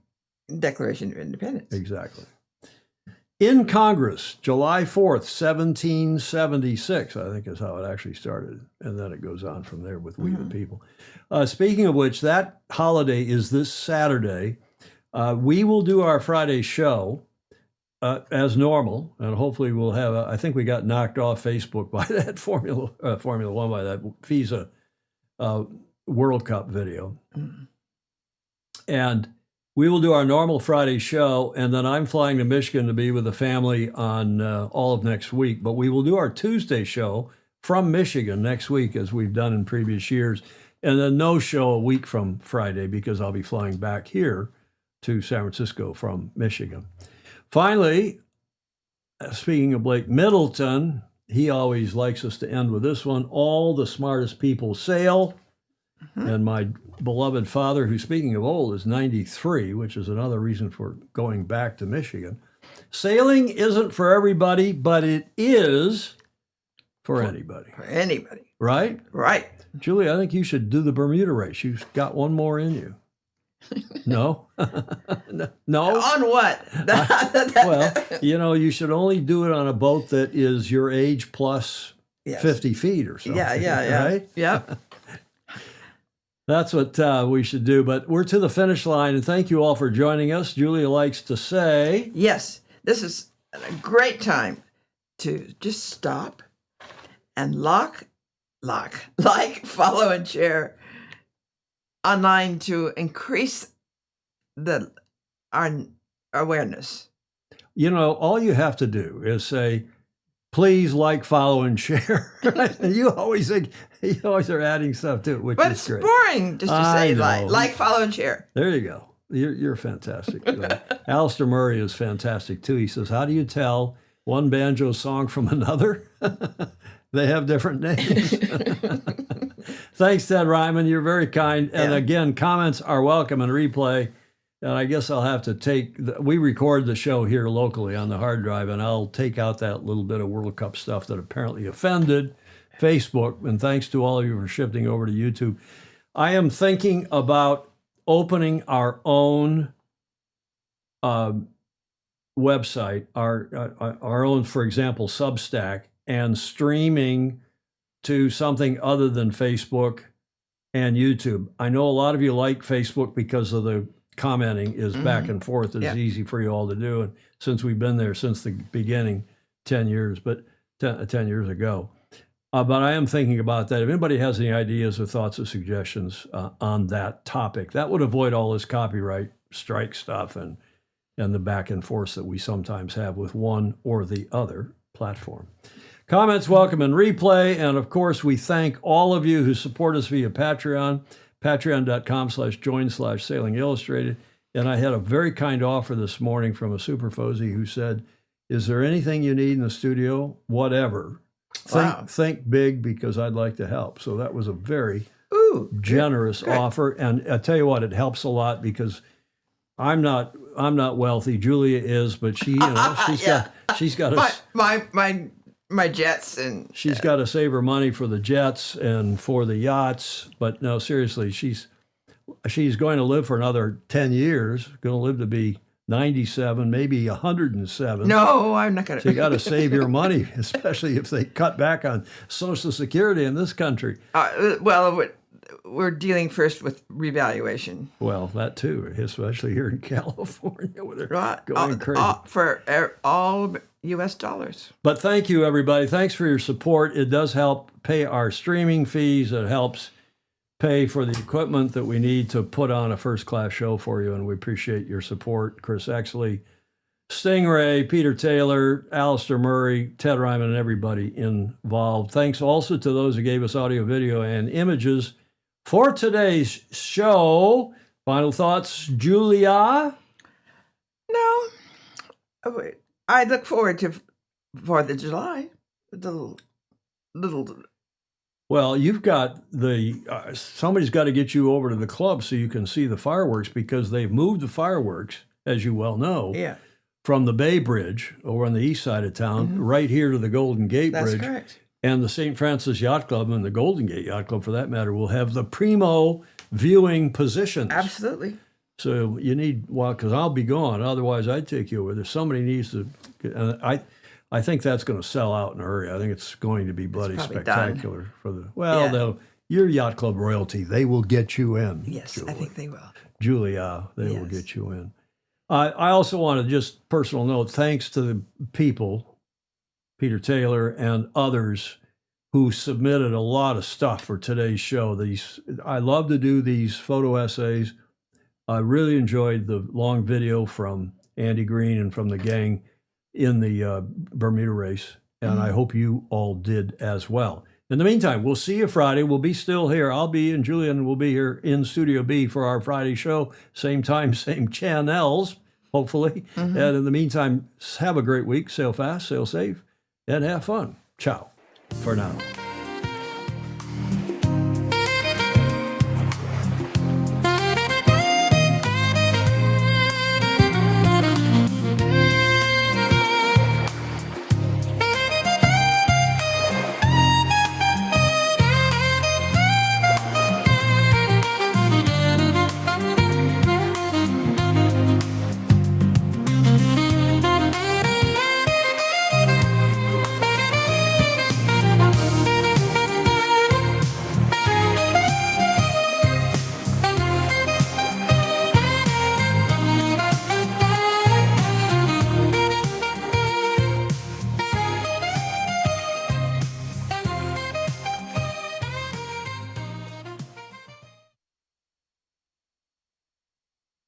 Declaration of Independence. Exactly. In Congress, July 4th, 1776, I think is how it actually started. And then it goes on from there with We the People. Speaking of which, that holiday is this Saturday. We will do our Friday show as normal, and hopefully we'll have, I think we got knocked off Facebook by that Formula One, by that FISA World Cup video. And we will do our normal Friday show, and then I'm flying to Michigan to be with the family on all of next week. But we will do our Tuesday show from Michigan next week, as we've done in previous years, and then no show a week from Friday because I'll be flying back here to San Francisco from Michigan. Finally, speaking of Blake Middleton, he always likes us to end with this one. All the smartest people sail. And my beloved father, who, speaking of old, is 93, which is another reason for going back to Michigan. Sailing isn't for everybody, but it is for anybody. For anybody. Right? Right. Julie, I think you should do the Bermuda race. You've got one more in you. No? No? On what? Well, you should only do it on a boat that is your age plus Yes. 50 feet or something. Yeah. Right? Yep. That's what we should do. But we're to the finish line, and thank you all for joining us. Julia likes to say, Yes, this is a great time to just stop and like, follow, and share online to increase our awareness. all you have to do is say, please like, follow, and share. And you always are adding stuff to it, which But is it's great. boring just to I say know. like, follow, and share. There you go. You're fantastic. Alistair Murray is fantastic too. He says, how do you tell one banjo song from another? They have different names. Thanks, Ted Ryman. You're very kind. And again, comments are welcome and replay. And I guess I'll have to we record the show here locally on the hard drive, and I'll take out that little bit of World Cup stuff that apparently offended Facebook. And thanks to all of you for shifting over to YouTube. I am thinking about opening our own website, our own, for example, Substack, and streaming to something other than Facebook and YouTube. I know a lot of you like Facebook because of the commenting is back and forth. It's easy for you all to do. And since we've been there since the beginning, 10 years ago. But I am thinking about that. If anybody has any ideas or thoughts or suggestions on that topic, that would avoid all this copyright strike stuff and the back and forth that we sometimes have with one or the other platform. Comments welcome and replay. And of course, we thank all of you who support us via Patreon, patreon.com/join/Sailing Illustrated. And I had a very kind offer this morning from a super Fozy who said, is there anything you need in the studio? Whatever. Think big, because I'd like to help. So that was a very generous offer. And I tell you what, it helps a lot because I'm not wealthy. Julia is, but she's got my jets, and she's got to save her money for the jets and for the yachts. But no, seriously, she's going to live for another 10 years. Going to live to be 97, maybe 107. No, I'm not going to. So you got to save your money, especially if they cut back on Social Security in this country. Well, we're dealing first with revaluation. Well, that too, especially here in California, where they're going crazy. For all U.S. dollars. But thank you, everybody. Thanks for your support. It does help pay our streaming fees. It helps pay for the equipment that we need to put on a first-class show for you, and we appreciate your support. Chris Exley, Stingray, Peter Taylor, Alistair Murray, Ted Ryman, and everybody involved. Thanks also to those who gave us audio, video, and images for today's show. Final thoughts, Julia? No. I look forward to 4th of July. The little. Well, you've got somebody's got to get you over to the club so you can see the fireworks, because they've moved the fireworks, as you well know, from the Bay Bridge over on the east side of town right here to the Golden Gate Bridge. That's correct. And the St. Francis Yacht Club and the Golden Gate Yacht Club, for that matter, will have the primo viewing positions. Absolutely. So you need, because I'll be gone. Otherwise, I'd take you over there. Somebody needs to. And I think that's going to sell out in a hurry. I think it's going to be bloody spectacular done. for the. Well, though, your yacht club royalty, they will get you in. Yes, Julie. I think they will. Julia, they will get you in. I also want to just personal note, thanks to the people, Peter Taylor and others, who submitted a lot of stuff for today's show. I love to do these photo essays. I really enjoyed the long video from Andy Green and from the gang in the Bermuda race, and I hope you all did as well. In the meantime, we'll see you Friday. We'll be still here. I'll be, and Julian will be here in Studio B for our Friday show. Same time, same channels. hopefully. Mhm. And in the meantime, have a great week. Sail fast, sail safe, and have fun. Ciao for now.